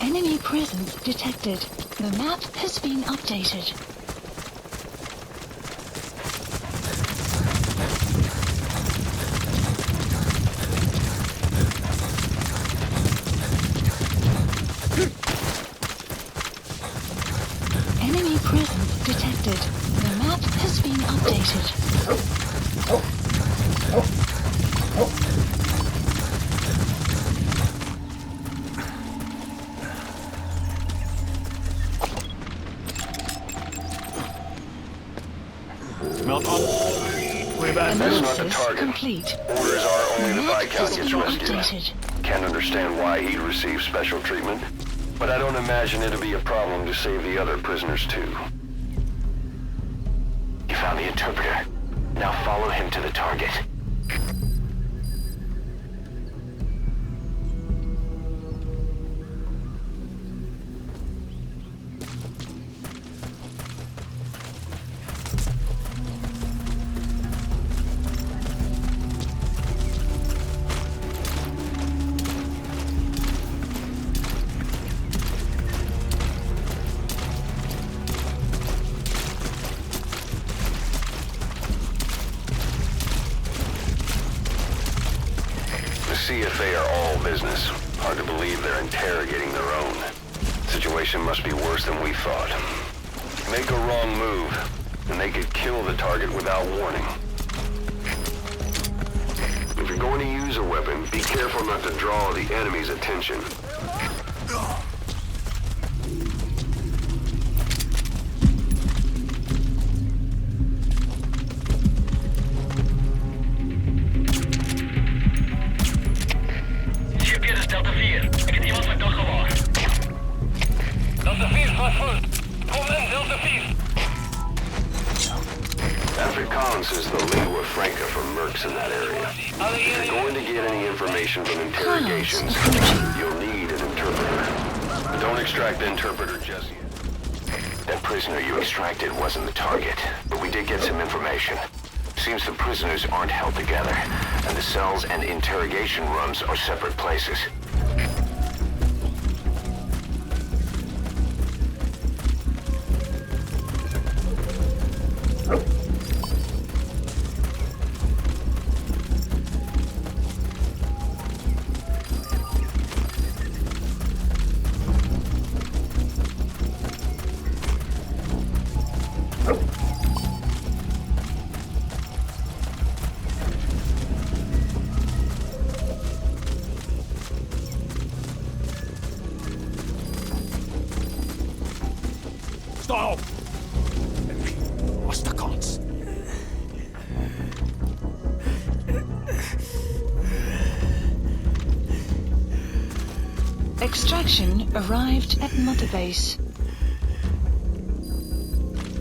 Enemy presence detected. The map has been updated. Enemy presence detected. The map has been updated. That's not the target. Complete. Orders are only the Map Viscount has gets been rescued. updated. Can't understand why he'd receive special treatment, but I don't imagine it'll be a problem to save the other prisoners too. You found the interpreter. Now follow him to the target. CFA are all business. Hard to believe they're interrogating their own. Situation must be worse than we thought. Make a wrong move, and they could kill the target without warning. If you're going to use a weapon, be careful not to draw the enemy's attention. Dit is Delta 4. Ik heb iemand verdacht gewaar. Delta 4 gaat goed. Kom in, Delta 4. Afrikaans is the lingua franca for mercs in that area. If you're going to get any information from interrogations, you'll need an interpreter. Don't extract the interpreter just yet. That prisoner you extracted wasn't the target, but we did get some information. Seems the prisoners aren't held together, and the cells and interrogation rooms are separate places. Staan op! Was de kans. Extraction arrived at Mother Base.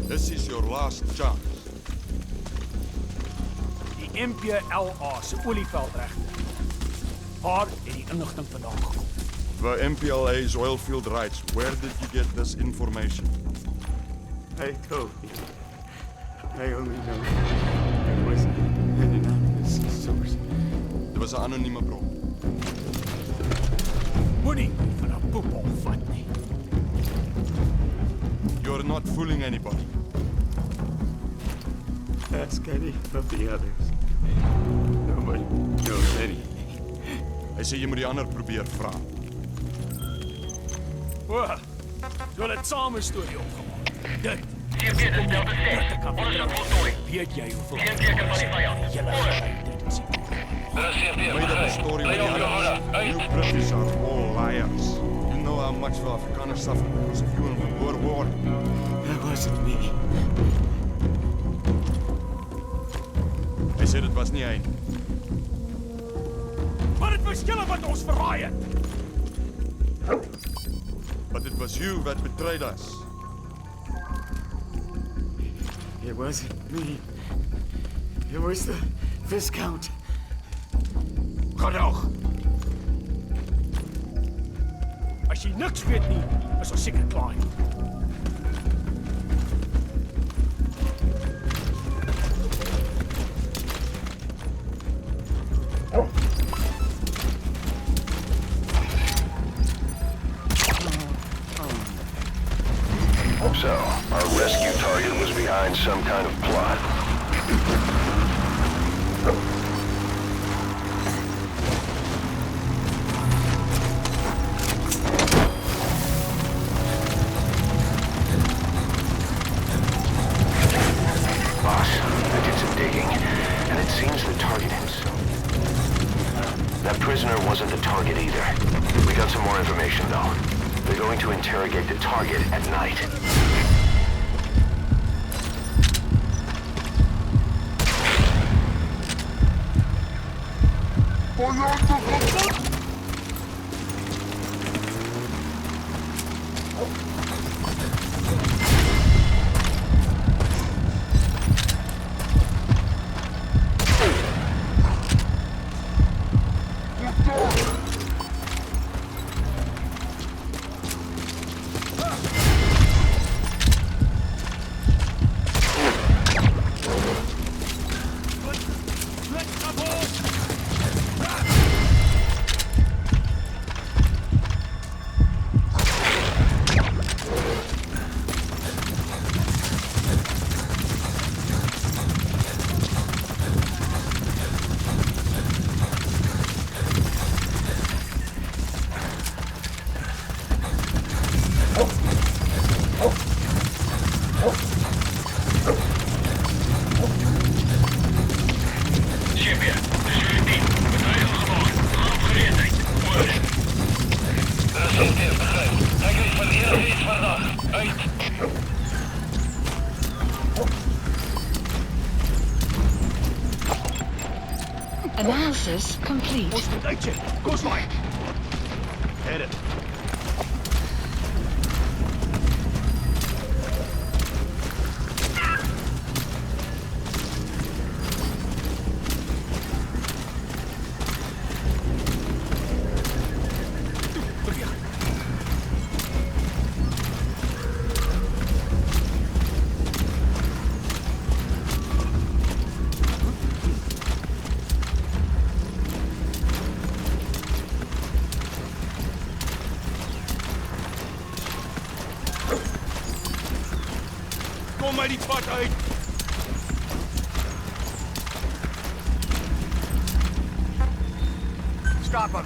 This is your last chance. Die MPLA se olieveldregte. Waar het die inligting vandaan gekom? The MPLA's oilfield rights. Where did you get this information? I told you. I only know it was an anonymous source. Dit was 'n anonieme bron. Moenie van 'n poepel vat nie. You're not fooling anybody. Ask any of the others. Nobody knows anything. Hy sê jy moet die ander probeer vra. O, jy het saam 'n storie opgemaak. Dit. Dit is Delta 6. Onderzoek voltooi. Weet jy hoeveel? Geen teken van die vijand. Julle Made up a story with the others. You British are all liars. You know how much the Afrikaners suffered because of you in the Boer War. That wasn't me. Hy sê dit was nie hy nie. Maar dit was julle wat ons verraai het. But it was you that betrayed us. It wasn't me. It was the Viscount. Genoeg. As jy niks weet nie, is ons seker klaar. So, our rescue target was behind some kind of plot. Boss, I did some digging, and it seems the target himself. That prisoner wasn't the target either. We got some more information, though. They're going to interrogate the target at night. schip hier. Dit is jullie team. Betreiding gevolgd. Op gereedheid. Mooi. Dat is het eerste begrijp. Hij kreeg van hier iets vandaag. Uit. Analysis complete. Uitje, koers maar. Hit it. Kom maar die pad uit! Stop hem!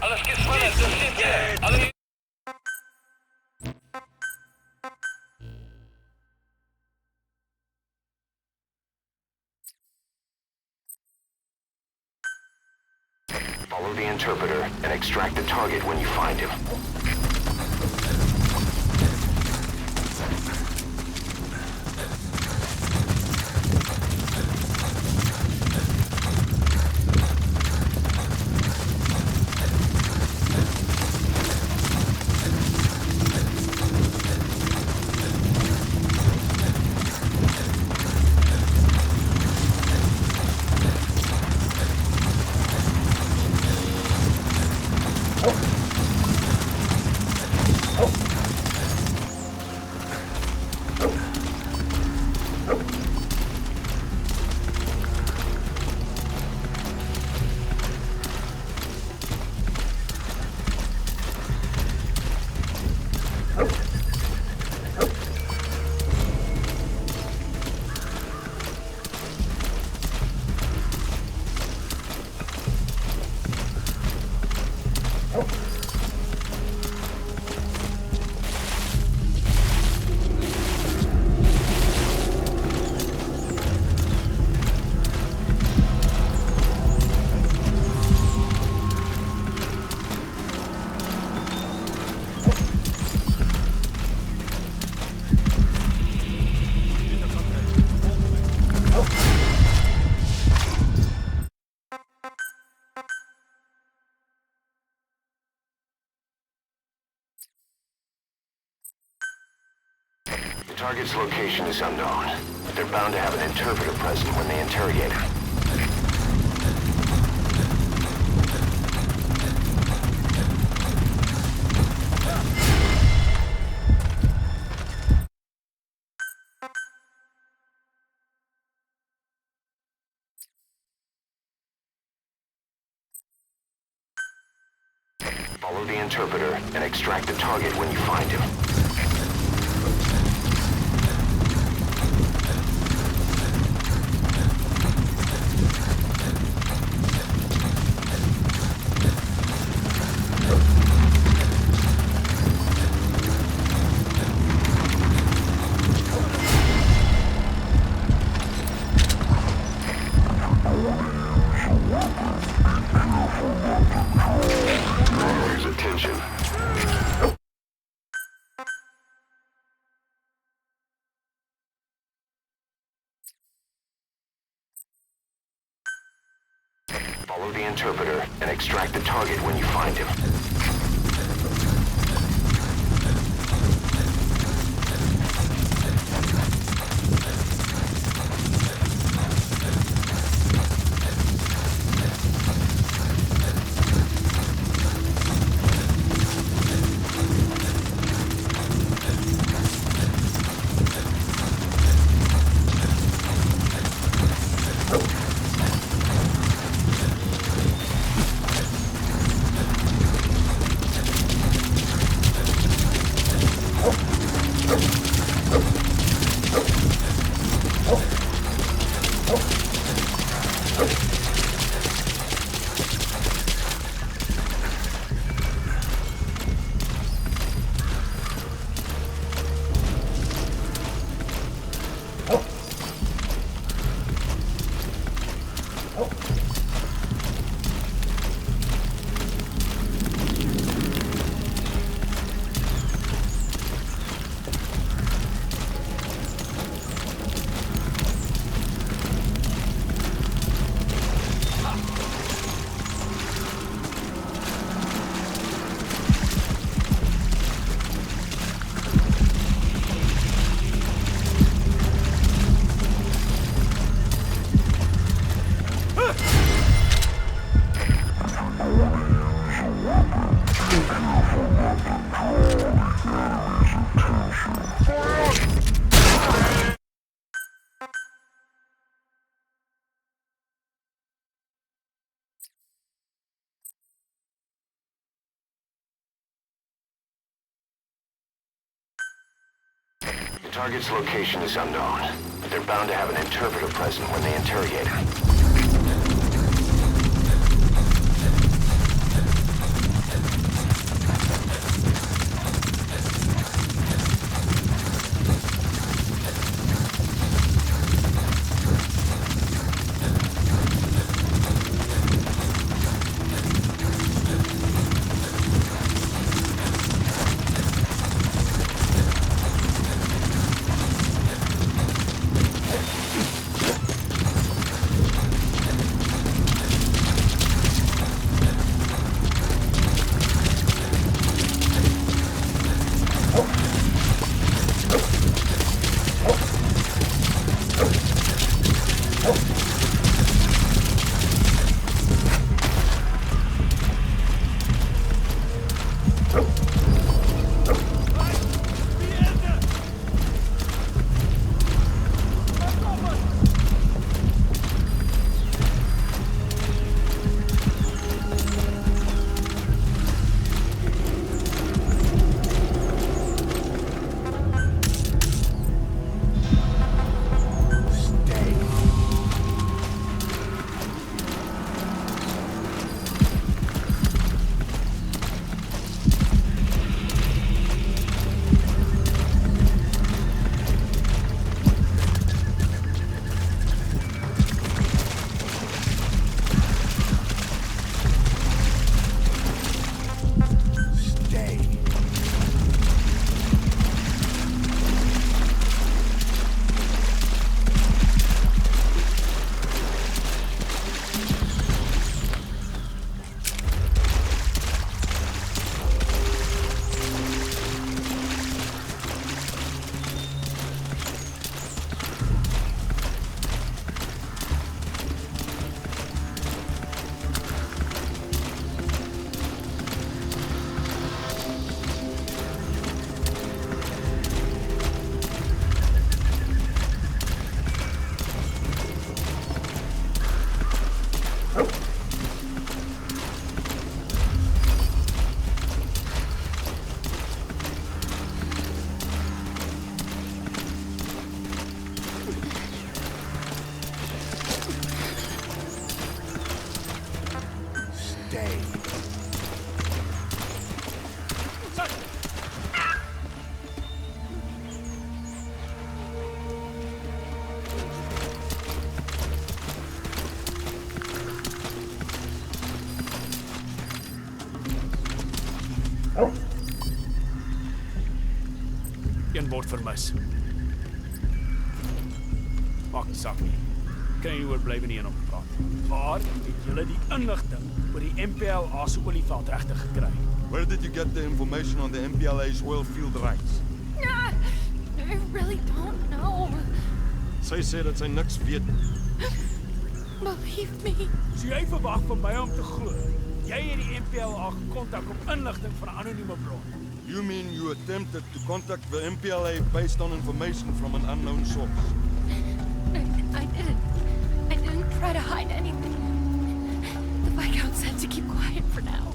Alles geht vorwärts, das steht hier. Alle... Follow the interpreter and extract the target when you find him. The target's location is unknown, but they're bound to have an interpreter present when they interrogate him. Follow the interpreter and extract the target when you find him. Here's attention. Follow the interpreter and extract the target when you find him. Target's location is unknown, but they're bound to have an interpreter present when they interrogate him. Een word vermis. Maak die sak nie. Kan jy nie oorblywend nie en op praat. Maar het julle die inligting oor die MPLA se olieveld regtig gekry? Where did you get the information on the MPLA's oil field rights? I really don't know. Sy sê dat sy niks weet nie. Believe me. So jy verwag van my om te glo. Jy het die MPLA gekontak op inligting van 'n anonieme bron. You mean you attempted to contact the MPLA based on information from an unknown source? I didn't. I didn't try to hide anything. The Viscount said to keep quiet for now.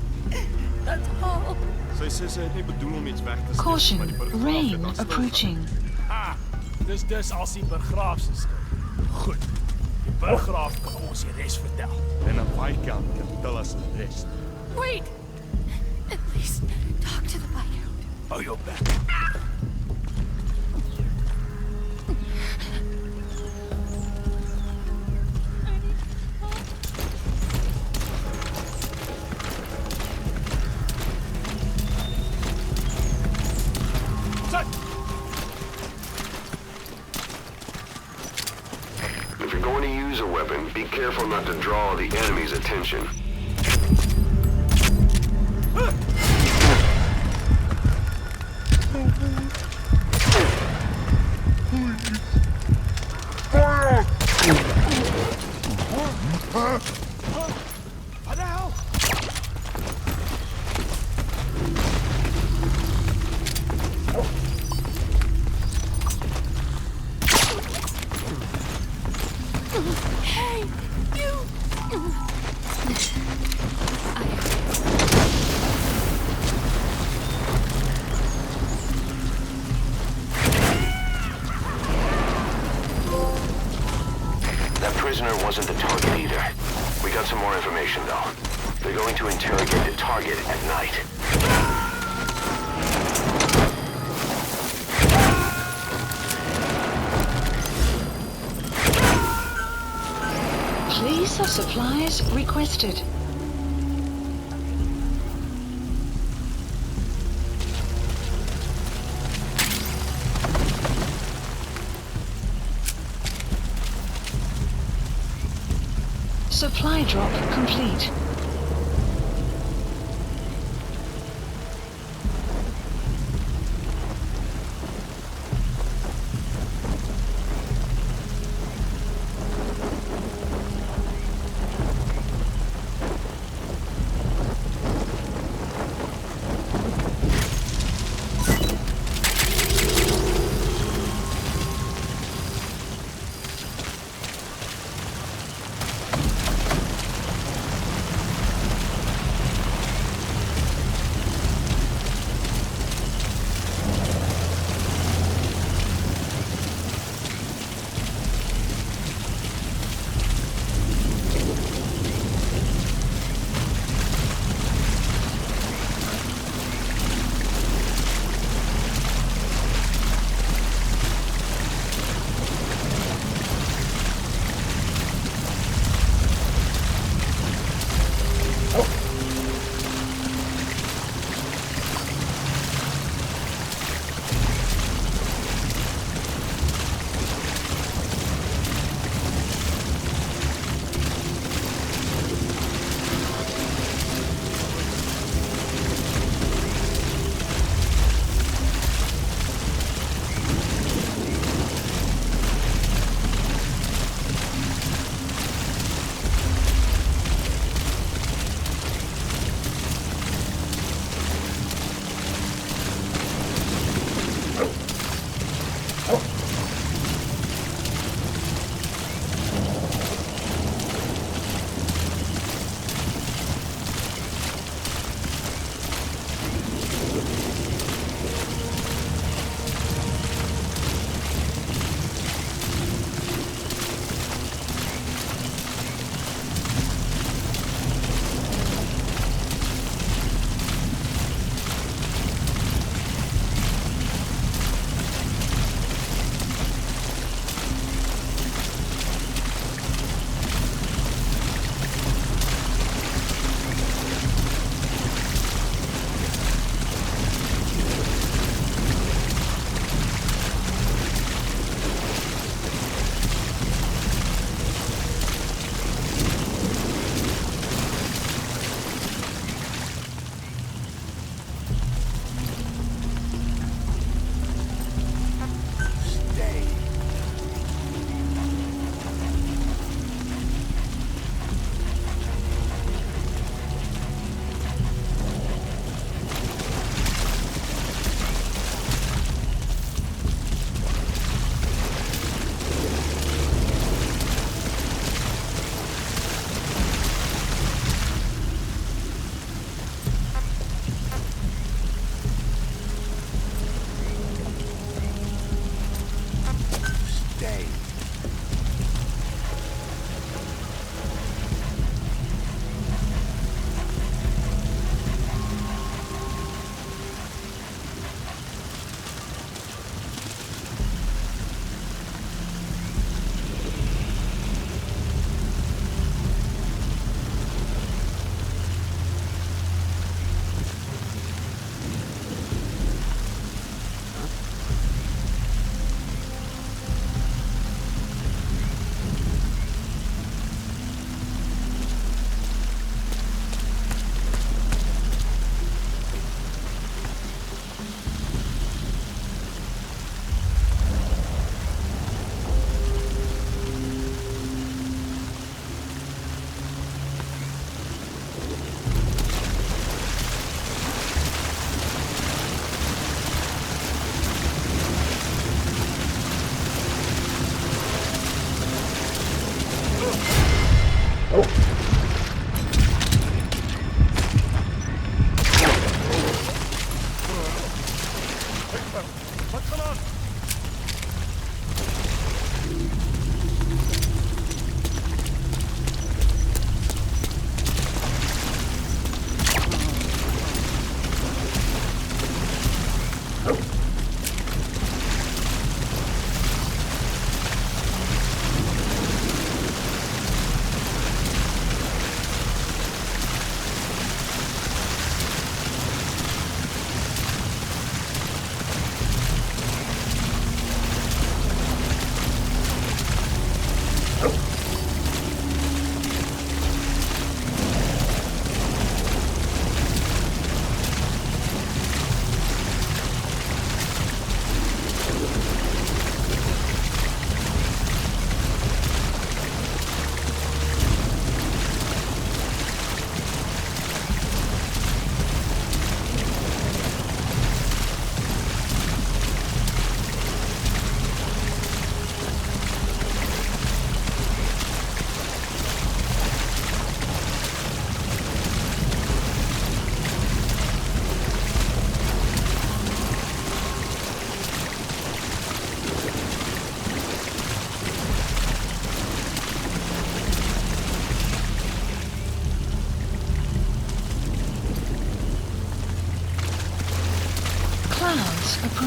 That's all. Sy sê sy het nie bedoel om iets weg te steek. Caution, maar die begraaf rain het haar stil approaching. Ah, dis as die begraaf se skuld. Goed. Die begraaf kan ons die res vertel. En 'n Viscount kan tell us the rest. Wait. At least talk to the Viscount. Hou jou bek. If you're going to use a weapon, be careful not to draw the enemy's attention. Wat de hel? Hey, you! prisoner wasn't the target either. We got some more information, though. They're going to interrogate the target at night. Police of supplies requested. Supply drop complete.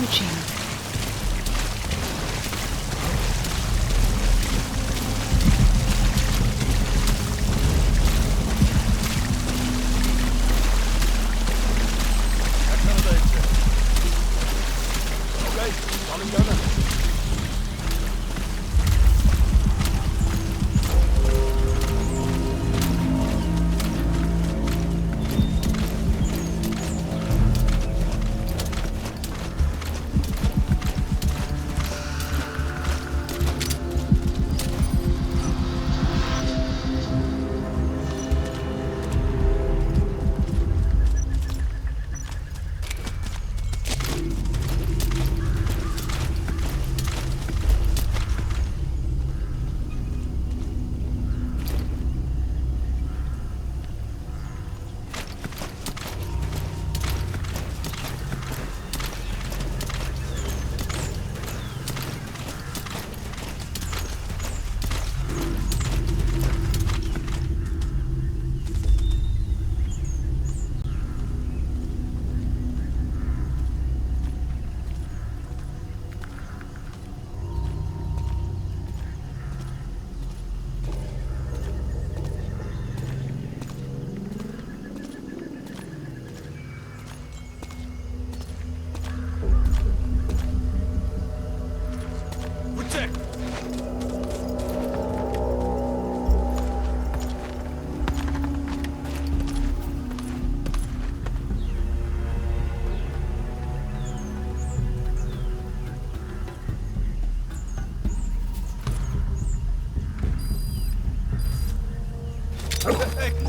approaching. Okay, calling gunner. Protect!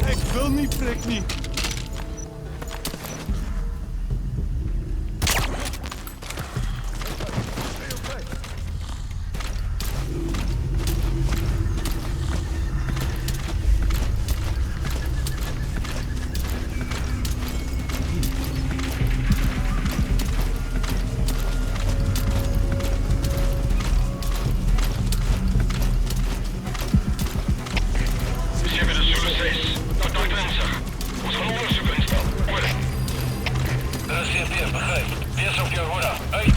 Ik wil niet, prik niet. Siempre de Zulu 6. Contact dinsdag. Ons gaan onderzoek instellen. Over. CFD, begrijp. Wees op je hoede. Uit.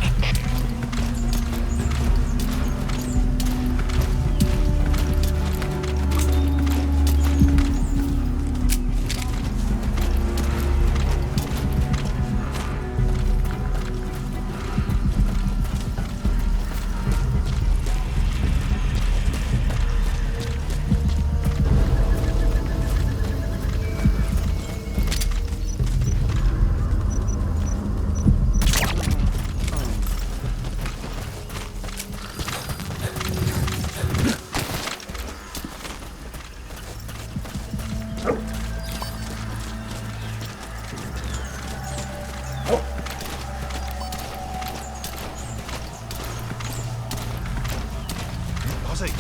Hey.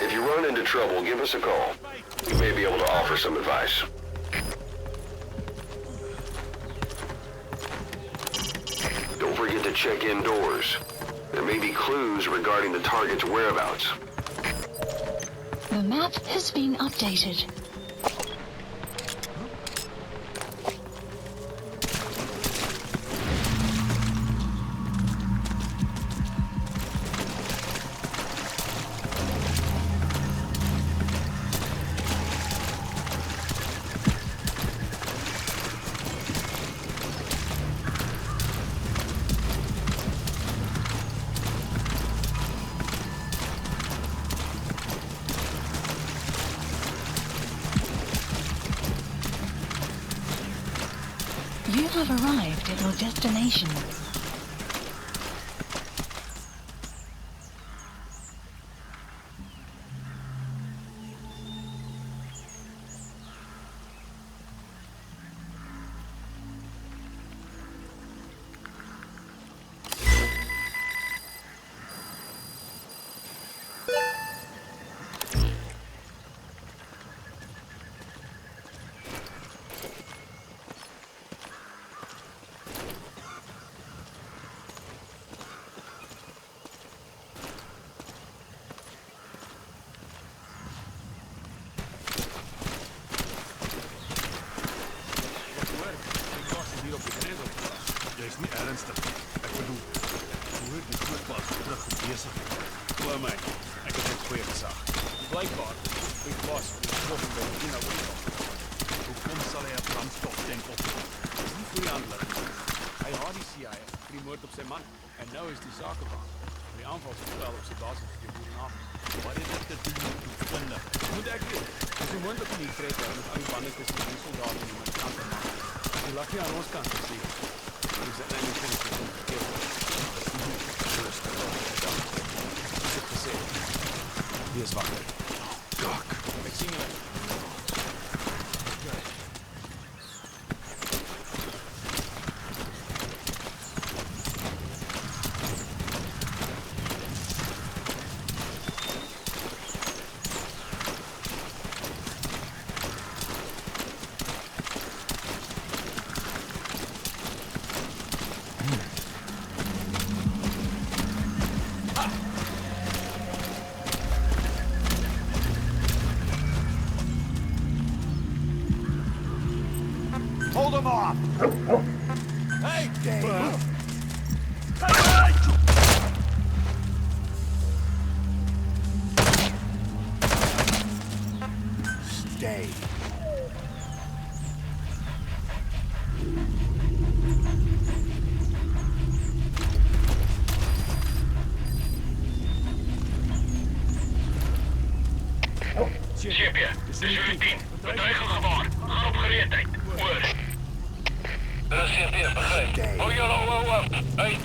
If you run into trouble, give us a call. We may be able to offer some advice. Don't forget to check indoors. There may be clues regarding the target's whereabouts. The map has been updated. You have arrived at your destination. ernstig. Ek bedoel, hoe die grootplaas terug besig. Glo my, ek het dit goeie gesag. Blykbaar, die bos is volgens by die winkel. Hoekom sal hy 'n brandstoftank op? Dis nie goeie handling. Hy haat die CIA vir die moord op sy man. En nou is die sakebaan. Die aanvalsbevel op sy basis is die boerenavond. Wat het dit te doen met die kunde? Moet ek weet, dis hoe moontlik om die vrede met al die bande tussen die soldaten en die Amerikaanse man. Die lucky aan ons kant is hier. Dis dat nie vir die verkeerd. Dis het gesê. Wees wakker. Kak. Ek sien julle. Hold him off! Hey, Dave! Stay. CP, dis jullie 10. Bedreiging gewaar. Gaan op gereedheid. Oor. CP, begrijp. Hou jullie op. Uit.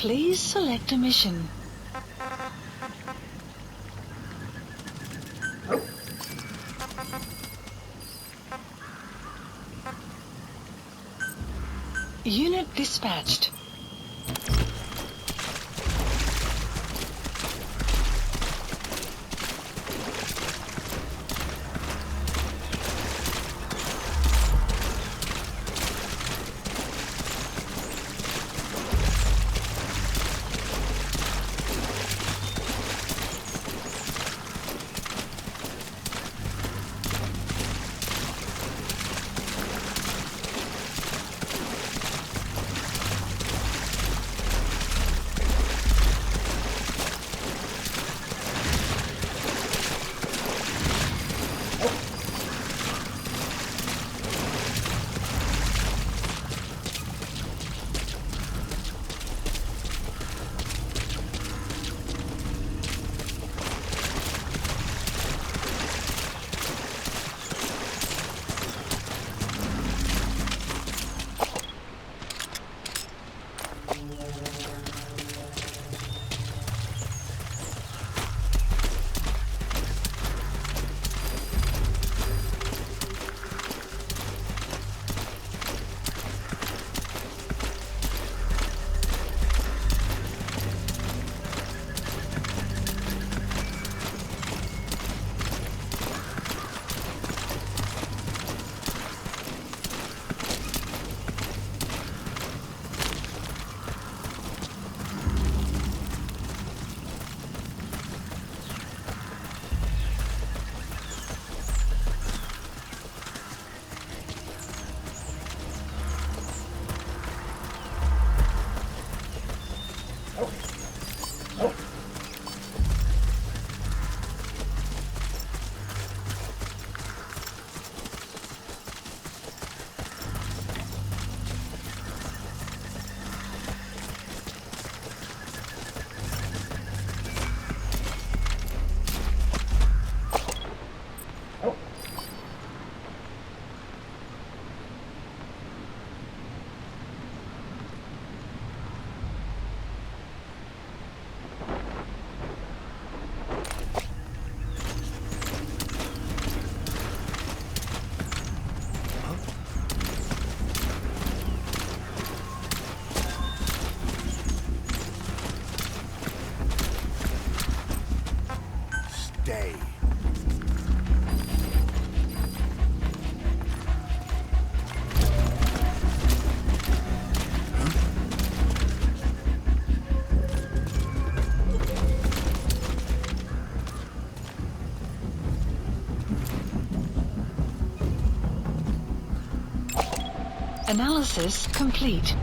Please select a mission. Unit dispatched. Analysis complete.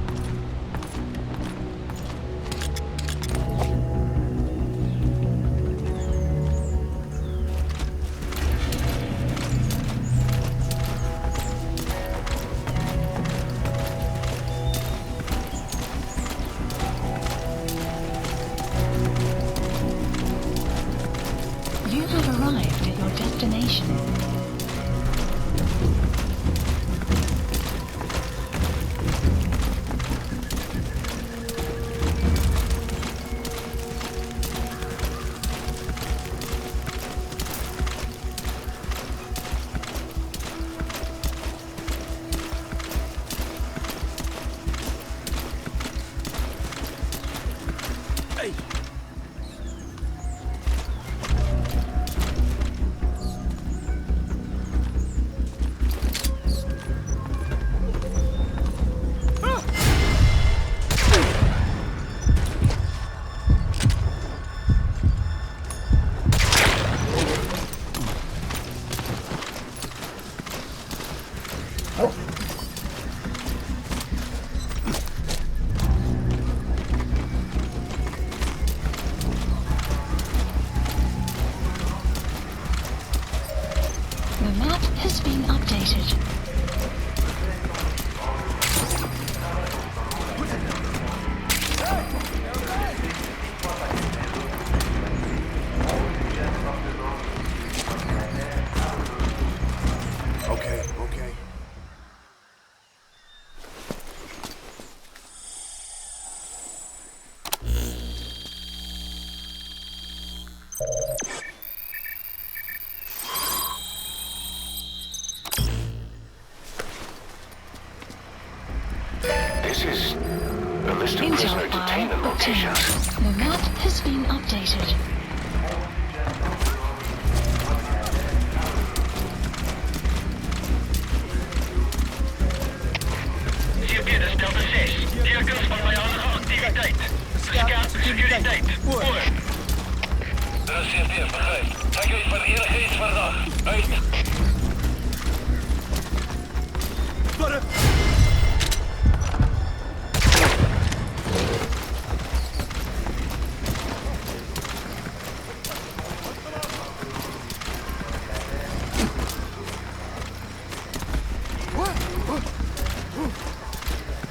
You have arrived at your destination. The map has been updated. Okay, okay. This is a list of Intel prisoner file detainment locations. obtained. The map has been updated. CP, dis Delta 6. Tekens van vijandige activiteit. Geskerp sekuriteit. Oor. Dis CP, begryp. Ek het vir enigiets verdag. Uit.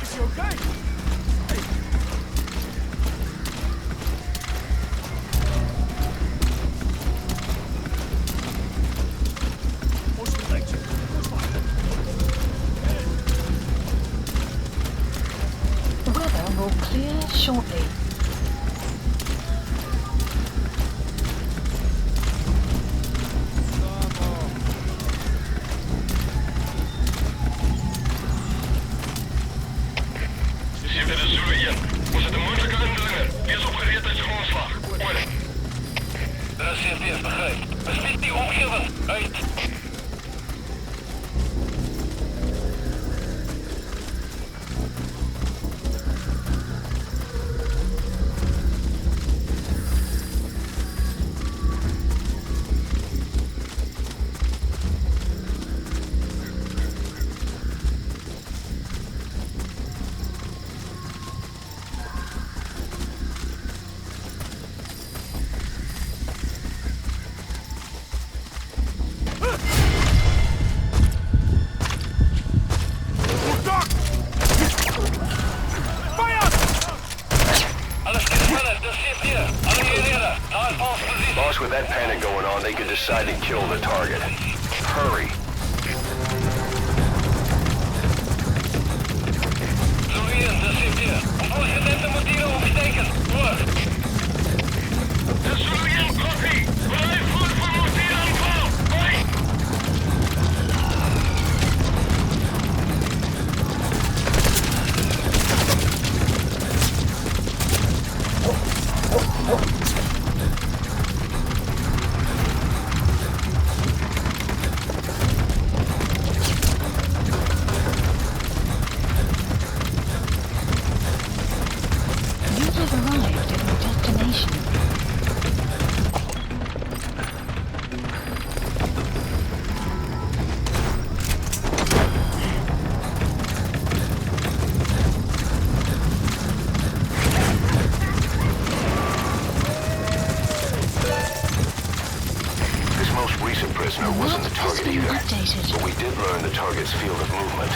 Is jy okay? Ons moet uit. Ons maar. The weather will clear shortly. CP, dis Zulu 1. Ons het 'n moontlike indringer. Wees op gereedheidsgrondslag. Oor. Dis CP, begryp. Bespied die omgewing. Uit. Boss, with that panic going on, they could decide to kill the target. Hurry. Louis, dis CP. Ons moet hier opsteken. Oor. Dis Zulu 1, copy. Wij voeren voor mortieraanval. Hoi. updated. But we did learn the target's field of movement.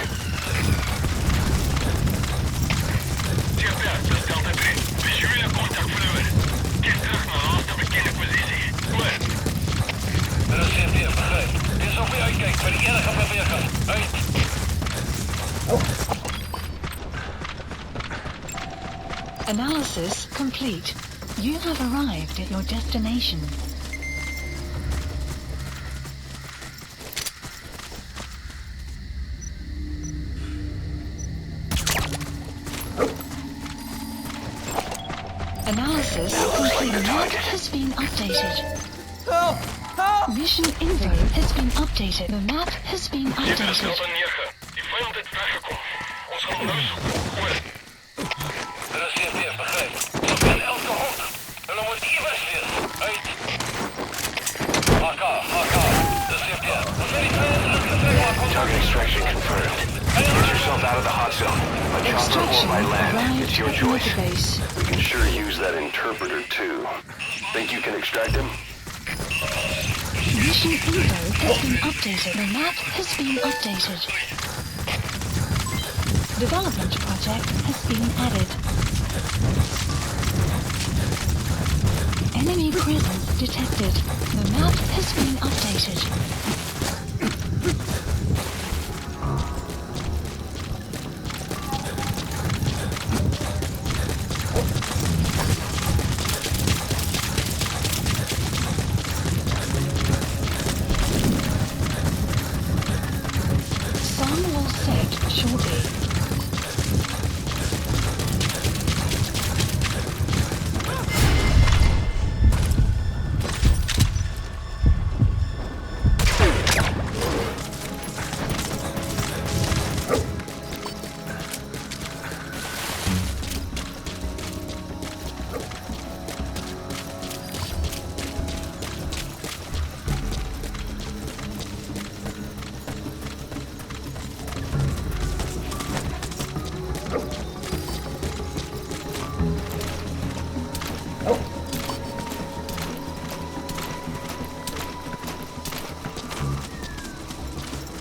CP, dis Delta 3. Visuele contact verloor. Keer terug na laaste bekende posisie. Oor. Dit is CP, begryp. Dis op jy uitkyk vir enige beweging. Uit. Analysis complete. You have arrived at your destination. Analysis complete. Map has been updated. Help! Help! Mission info has been updated. The map has been updated. Delta 9. Die vyand het weggekom. Ons gaan nou soek. Oor. Dit is CP, begryp. Ons ben elke hok. Hulle moet iewers wees. Uit. AK. Dis CP. Ons het die vyand uitgetrek. Target extraction confirmed. Get yourself out of the hot zone. By chopper or by land, it's your choice. We can sure use that interpreter too. Think you can extract him? Mission info has been updated. The map has been updated. Development project has been added. Enemy presence detected. The map has been updated. Sun will set shortly.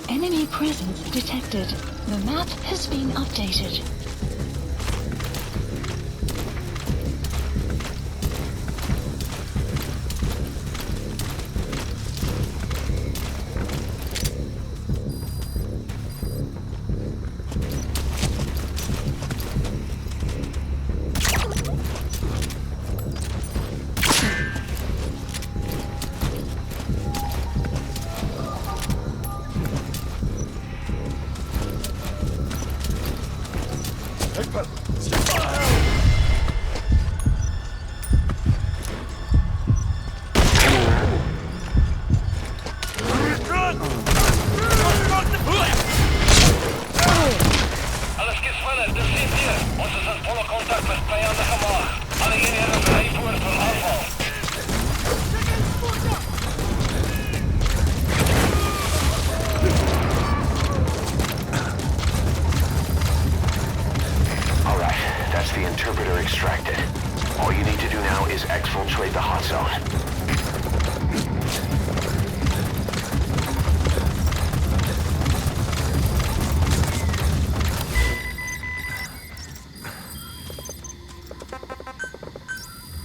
Enemy presence detected. The map has been updated. Alles gespannen, dis CP. Ons is in volle kontak met vyandige maag. Alle eenhede berei voor vir aanval. Alright, that's the interpreter extracted. All you need to do now is exfiltrate the hot zone.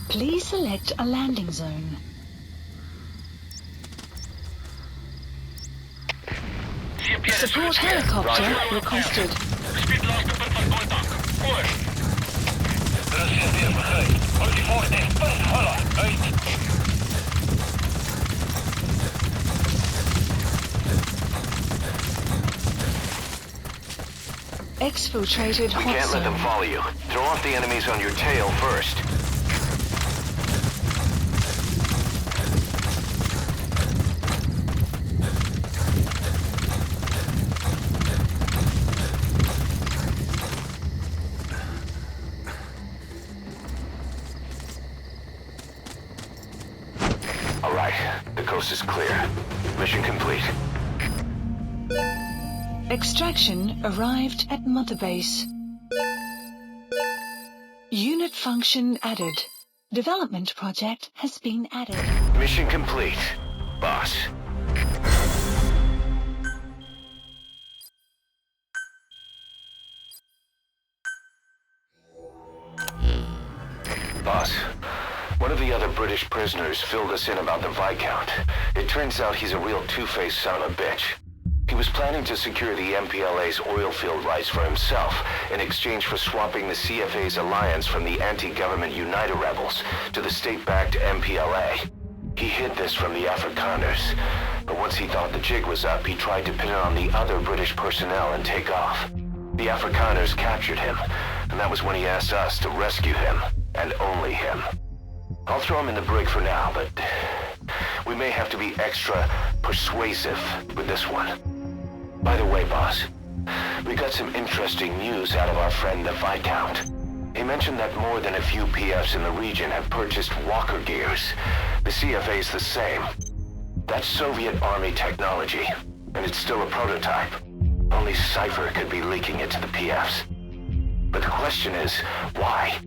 Please select a landing zone. Support helicopter requested. Speed laaste punt van kontak. Oor. Dit is CP, begryp. Hou die volgende punt holla. Uit. Exfiltrated We hot can't let them zone. follow you. Throw off the enemies on your tail first. Alright, the coast is clear. Mission complete. Extraction arrived at Mother Base. Unit function added. Development project has been added. Mission complete, boss. Boss, one of the other British prisoners filled us in about the Viscount. It turns out he's a real two-faced son of a bitch. He was planning to secure the MPLA's oil field rights for himself in exchange for swapping the CFA's alliance from the anti-government United rebels to the state-backed MPLA. He hid this from the Afrikaners, but once he thought the jig was up, he tried to pin it on the other British personnel and take off. The Afrikaners captured him, and that was when he asked us to rescue him, and only him. I'll throw him in the brig for now, but we may have to be extra persuasive with this one. By the way, boss, we got some interesting news out of our friend the Viscount. He mentioned that more than a few PFs in the region have purchased walker gears. The CFA's the same. That's Soviet Army technology, and it's still a prototype. Only Cypher could be leaking it to the PFs. But the question is, why?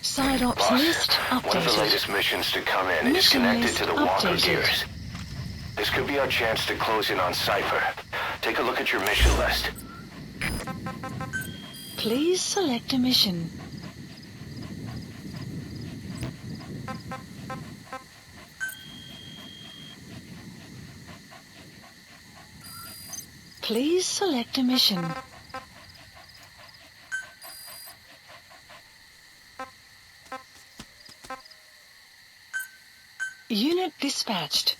Side ops Boss, list one of the updated. latest missions to come in is Mission connected list to the walker updated. gears. This could be our chance to close in on Cypher. Take a look at your mission list. Please select a mission. Please select a mission. Unit dispatched.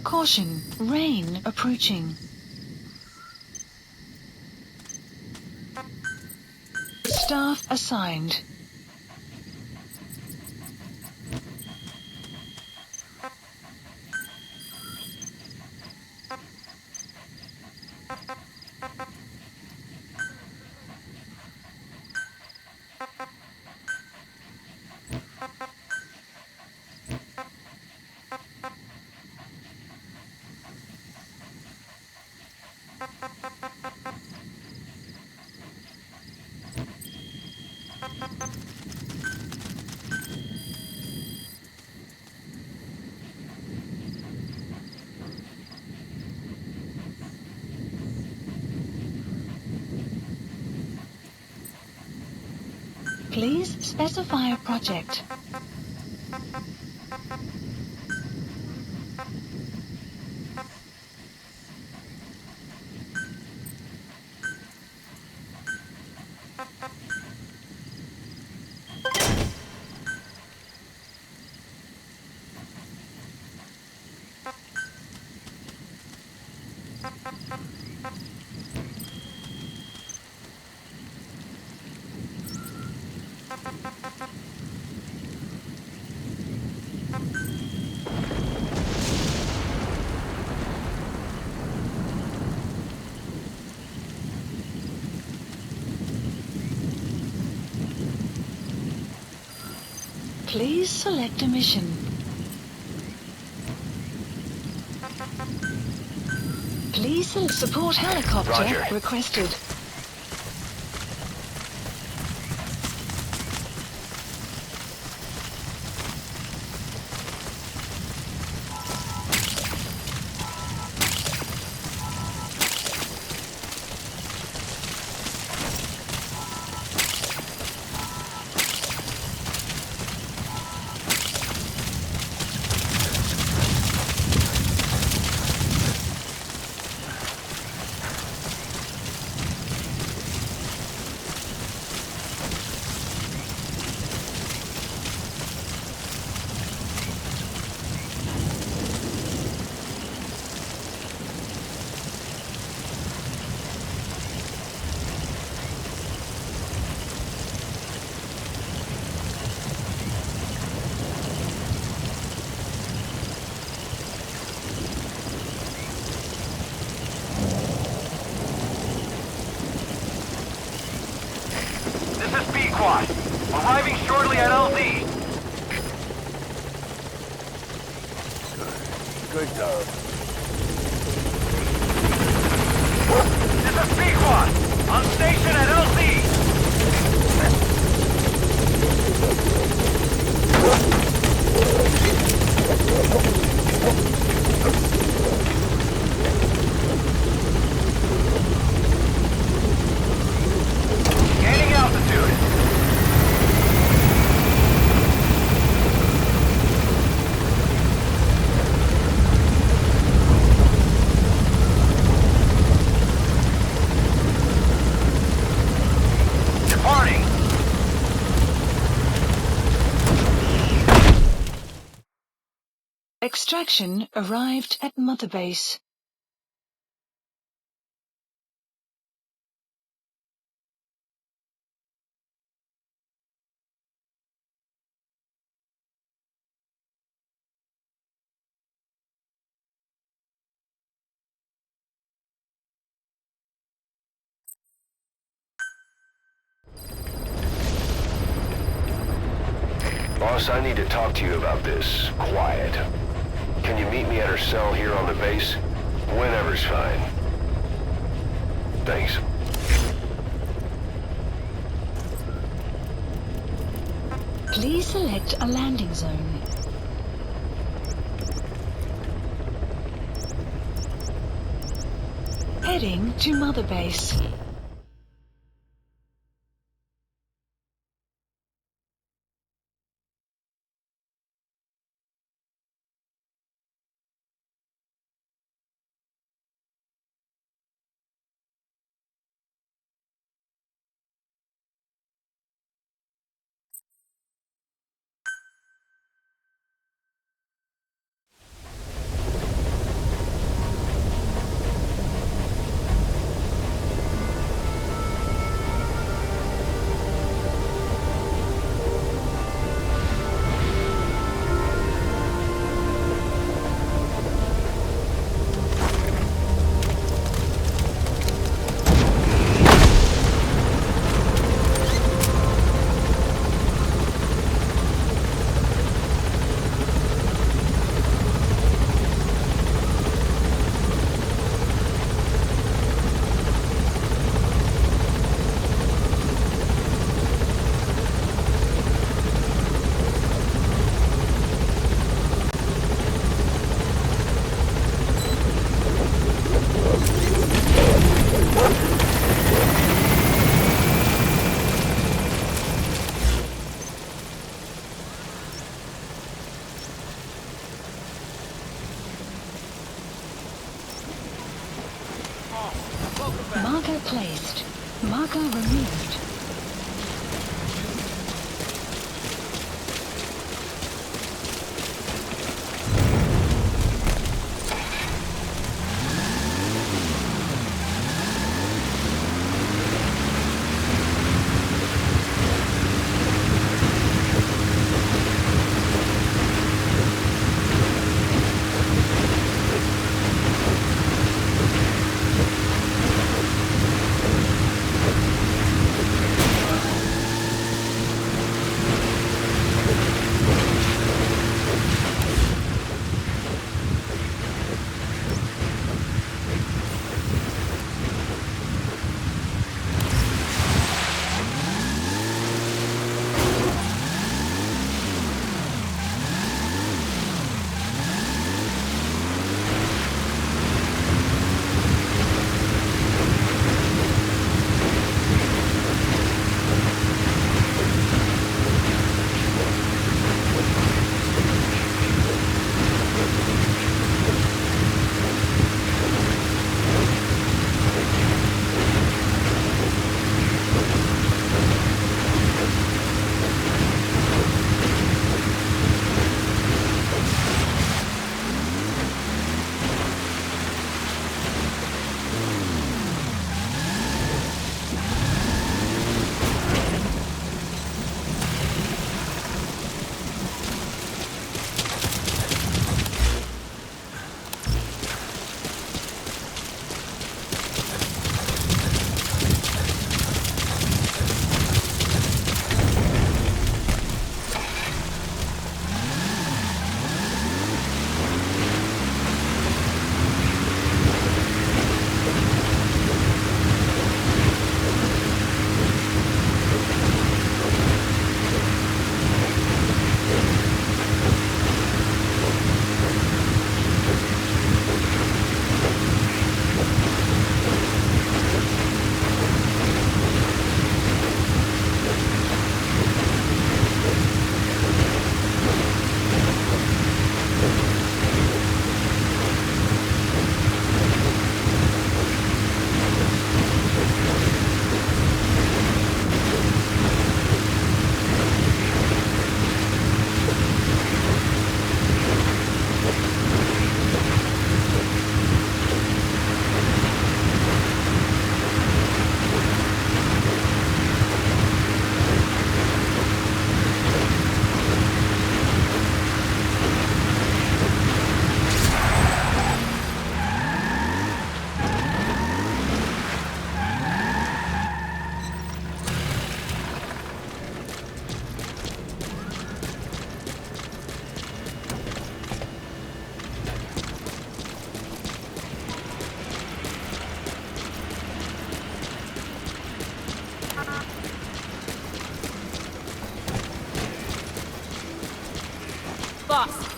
Caution, rain approaching. Staff assigned. Please specify a project. Please select a mission. Please support helicopter Roger. requested. reserve. This is Pequod! On station at LZ! Gaining altitude. Departing. Extraction arrived at Mother Base. Boss, I need to talk to you about this. Quiet. Can you meet me at her cell here on the base? Whenever's fine. Thanks. Please select a landing zone. Heading to Mother Base. Marker placed. Marker removed.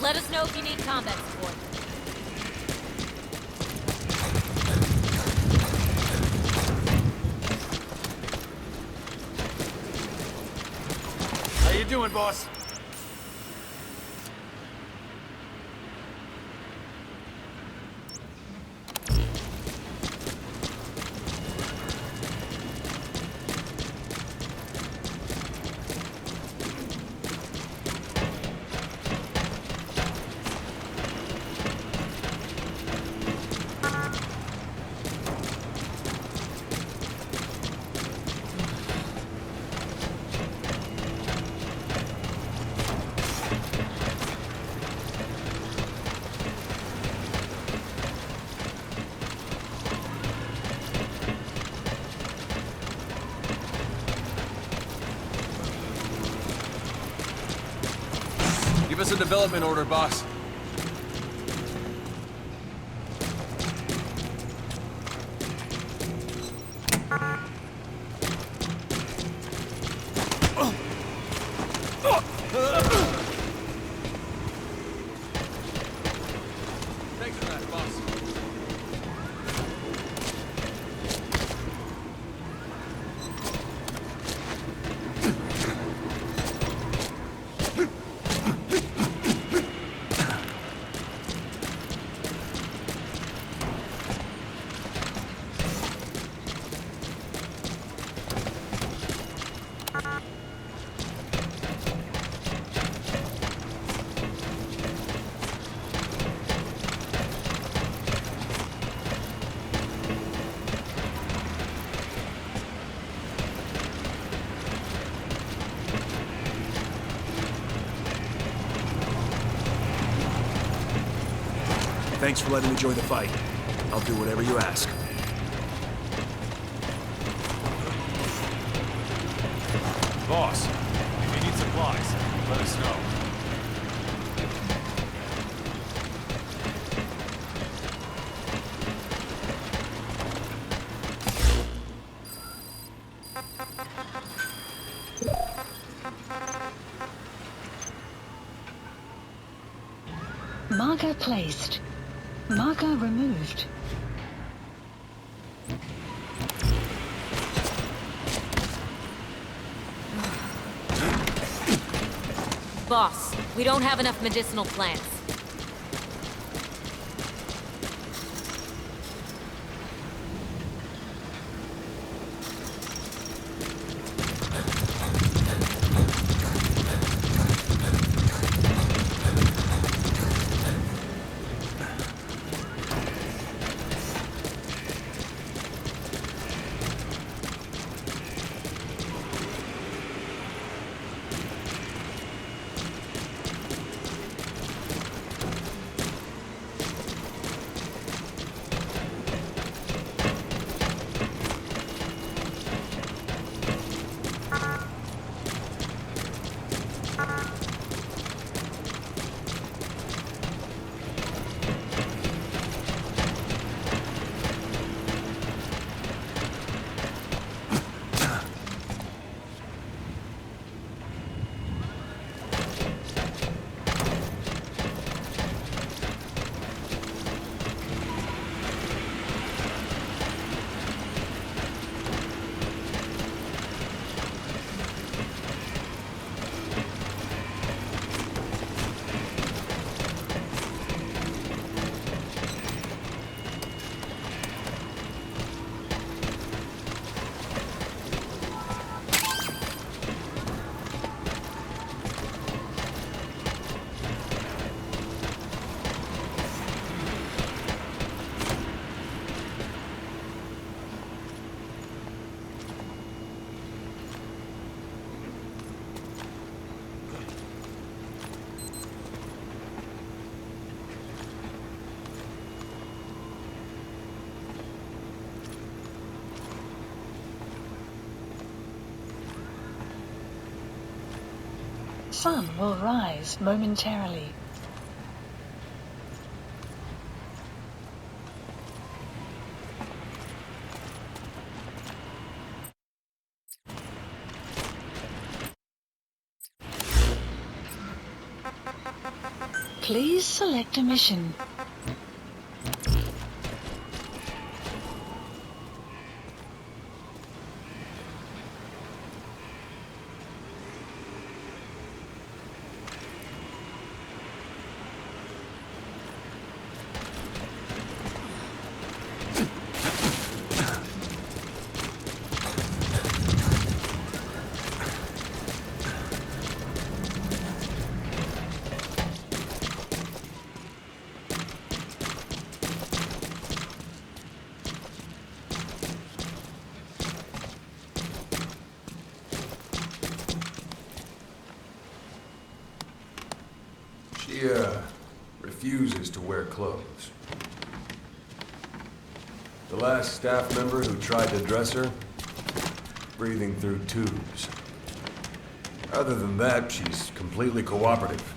Let us know if you need combat support. How you doing, boss? Give us a development order, boss. Thanks for that, boss. Thanks for letting me join the fight. I'll do whatever you ask. Boss, if you need supplies, let us know. Marker placed. Marker removed. Boss, we don't have enough medicinal plants. Sun will rise momentarily. Please select a mission. She, refuses to wear clothes. The last staff member who tried to dress her, breathing through tubes. Other than that, she's completely cooperative.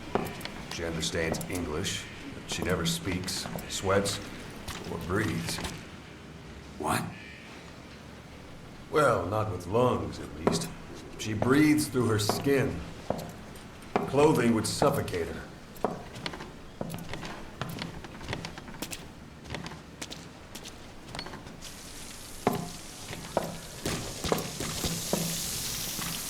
She understands English, but she never speaks, sweats, or breathes. What? Well, not with lungs, at least. She breathes through her skin. Clothing would suffocate her.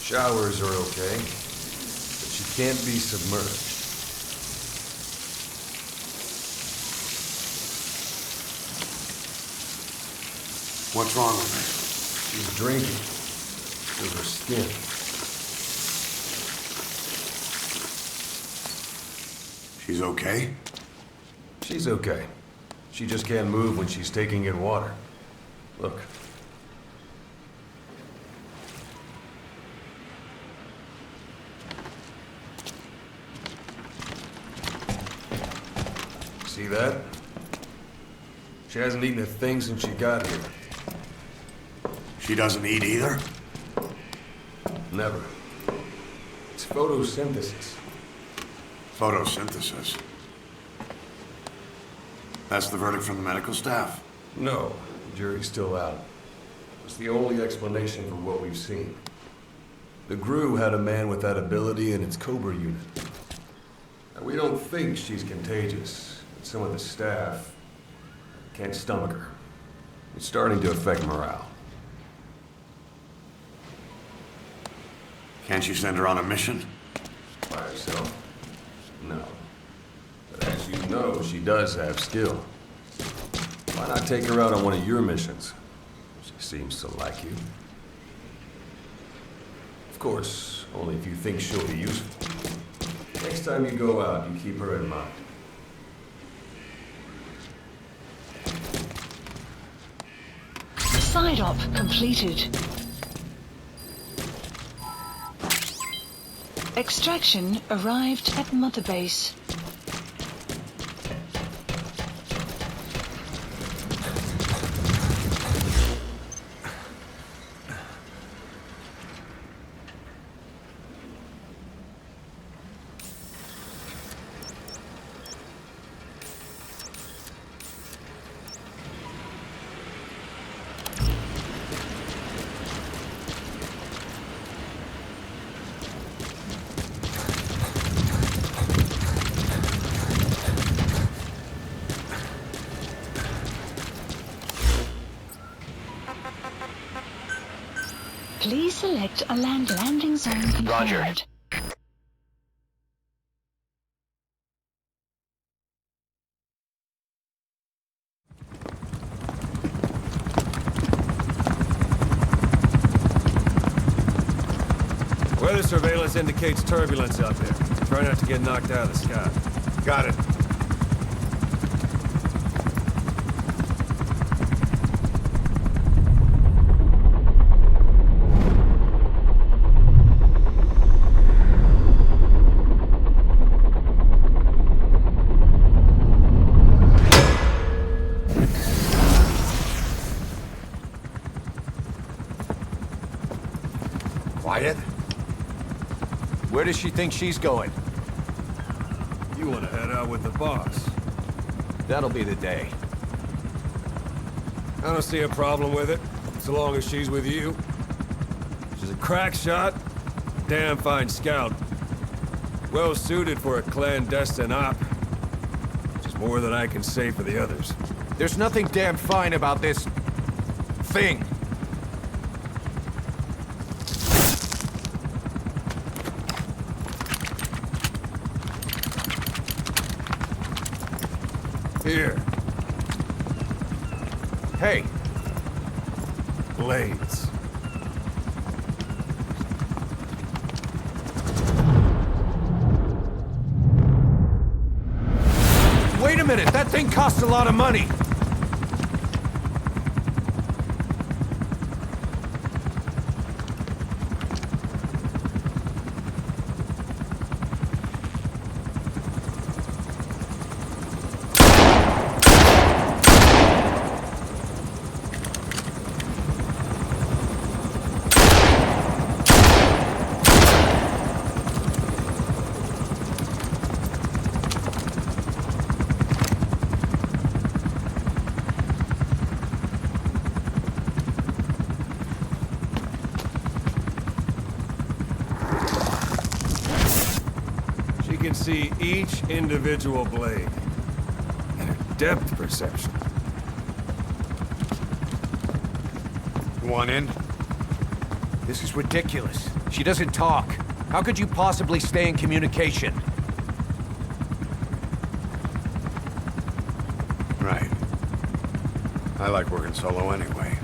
Showers are okay, but she can't be submerged. What's wrong with her? She's drinking through her skin. She's okay? She's okay. She just can't move when she's taking in water. Look. See that? She hasn't eaten a thing since she got here. She doesn't eat either? Never. It's photosynthesis. Photosynthesis? That's the verdict from the medical staff? No, the jury's still out. It's the only explanation for what we've seen. The GRU had a man with that ability in its Cobra unit. Now, we don't think she's contagious, but some of the staff can't stomach her. It's starting to affect morale. Can't you send her on a mission? By herself? No. But as you know, she does have skill. Why not take her out on one of your missions? She seems to like you. Of course, only if you think she'll be useful. Next time you go out, you keep her in mind. Side op completed. Extraction arrived at Mother Base. Please select a landing zone confirmed. Roger. Weather surveillance indicates turbulence out there. Try not to get knocked out of the sky. Got it. Quiet. Where does she think she's going? You want to head out with the boss? That'll be the day. I don't see a problem with it, so long as she's with you. She's a crack shot, damn fine scout. Well suited for a clandestine op. more than I can say for the others. There's nothing damn fine about this... thing. Here. Hey. Blades. Wait a minute, that thing costs a lot of money. Can see each individual blade and a depth perception. You want in? This is ridiculous. She doesn't talk. How could you possibly stay in communication? Right. I like working solo anyway.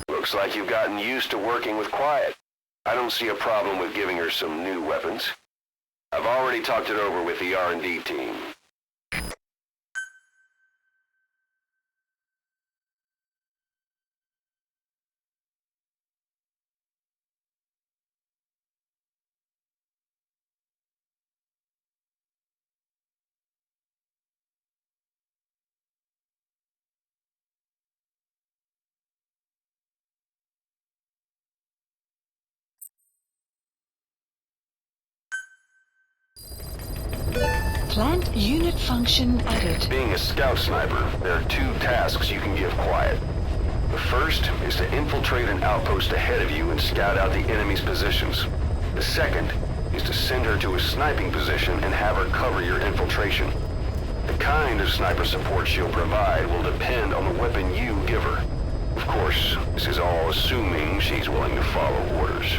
Looks like you've gotten used to working with Quiet. I don't see a problem with giving her some new weapons. I've already talked it over with the R&D team. Plant unit function added. Being a scout sniper, there are two tasks you can give Quiet. The first is to infiltrate an outpost ahead of you and scout out the enemy's positions. The second is to send her to a sniping position and have her cover your infiltration. The kind of sniper support she'll provide will depend on the weapon you give her. Of course, this is all assuming she's willing to follow orders.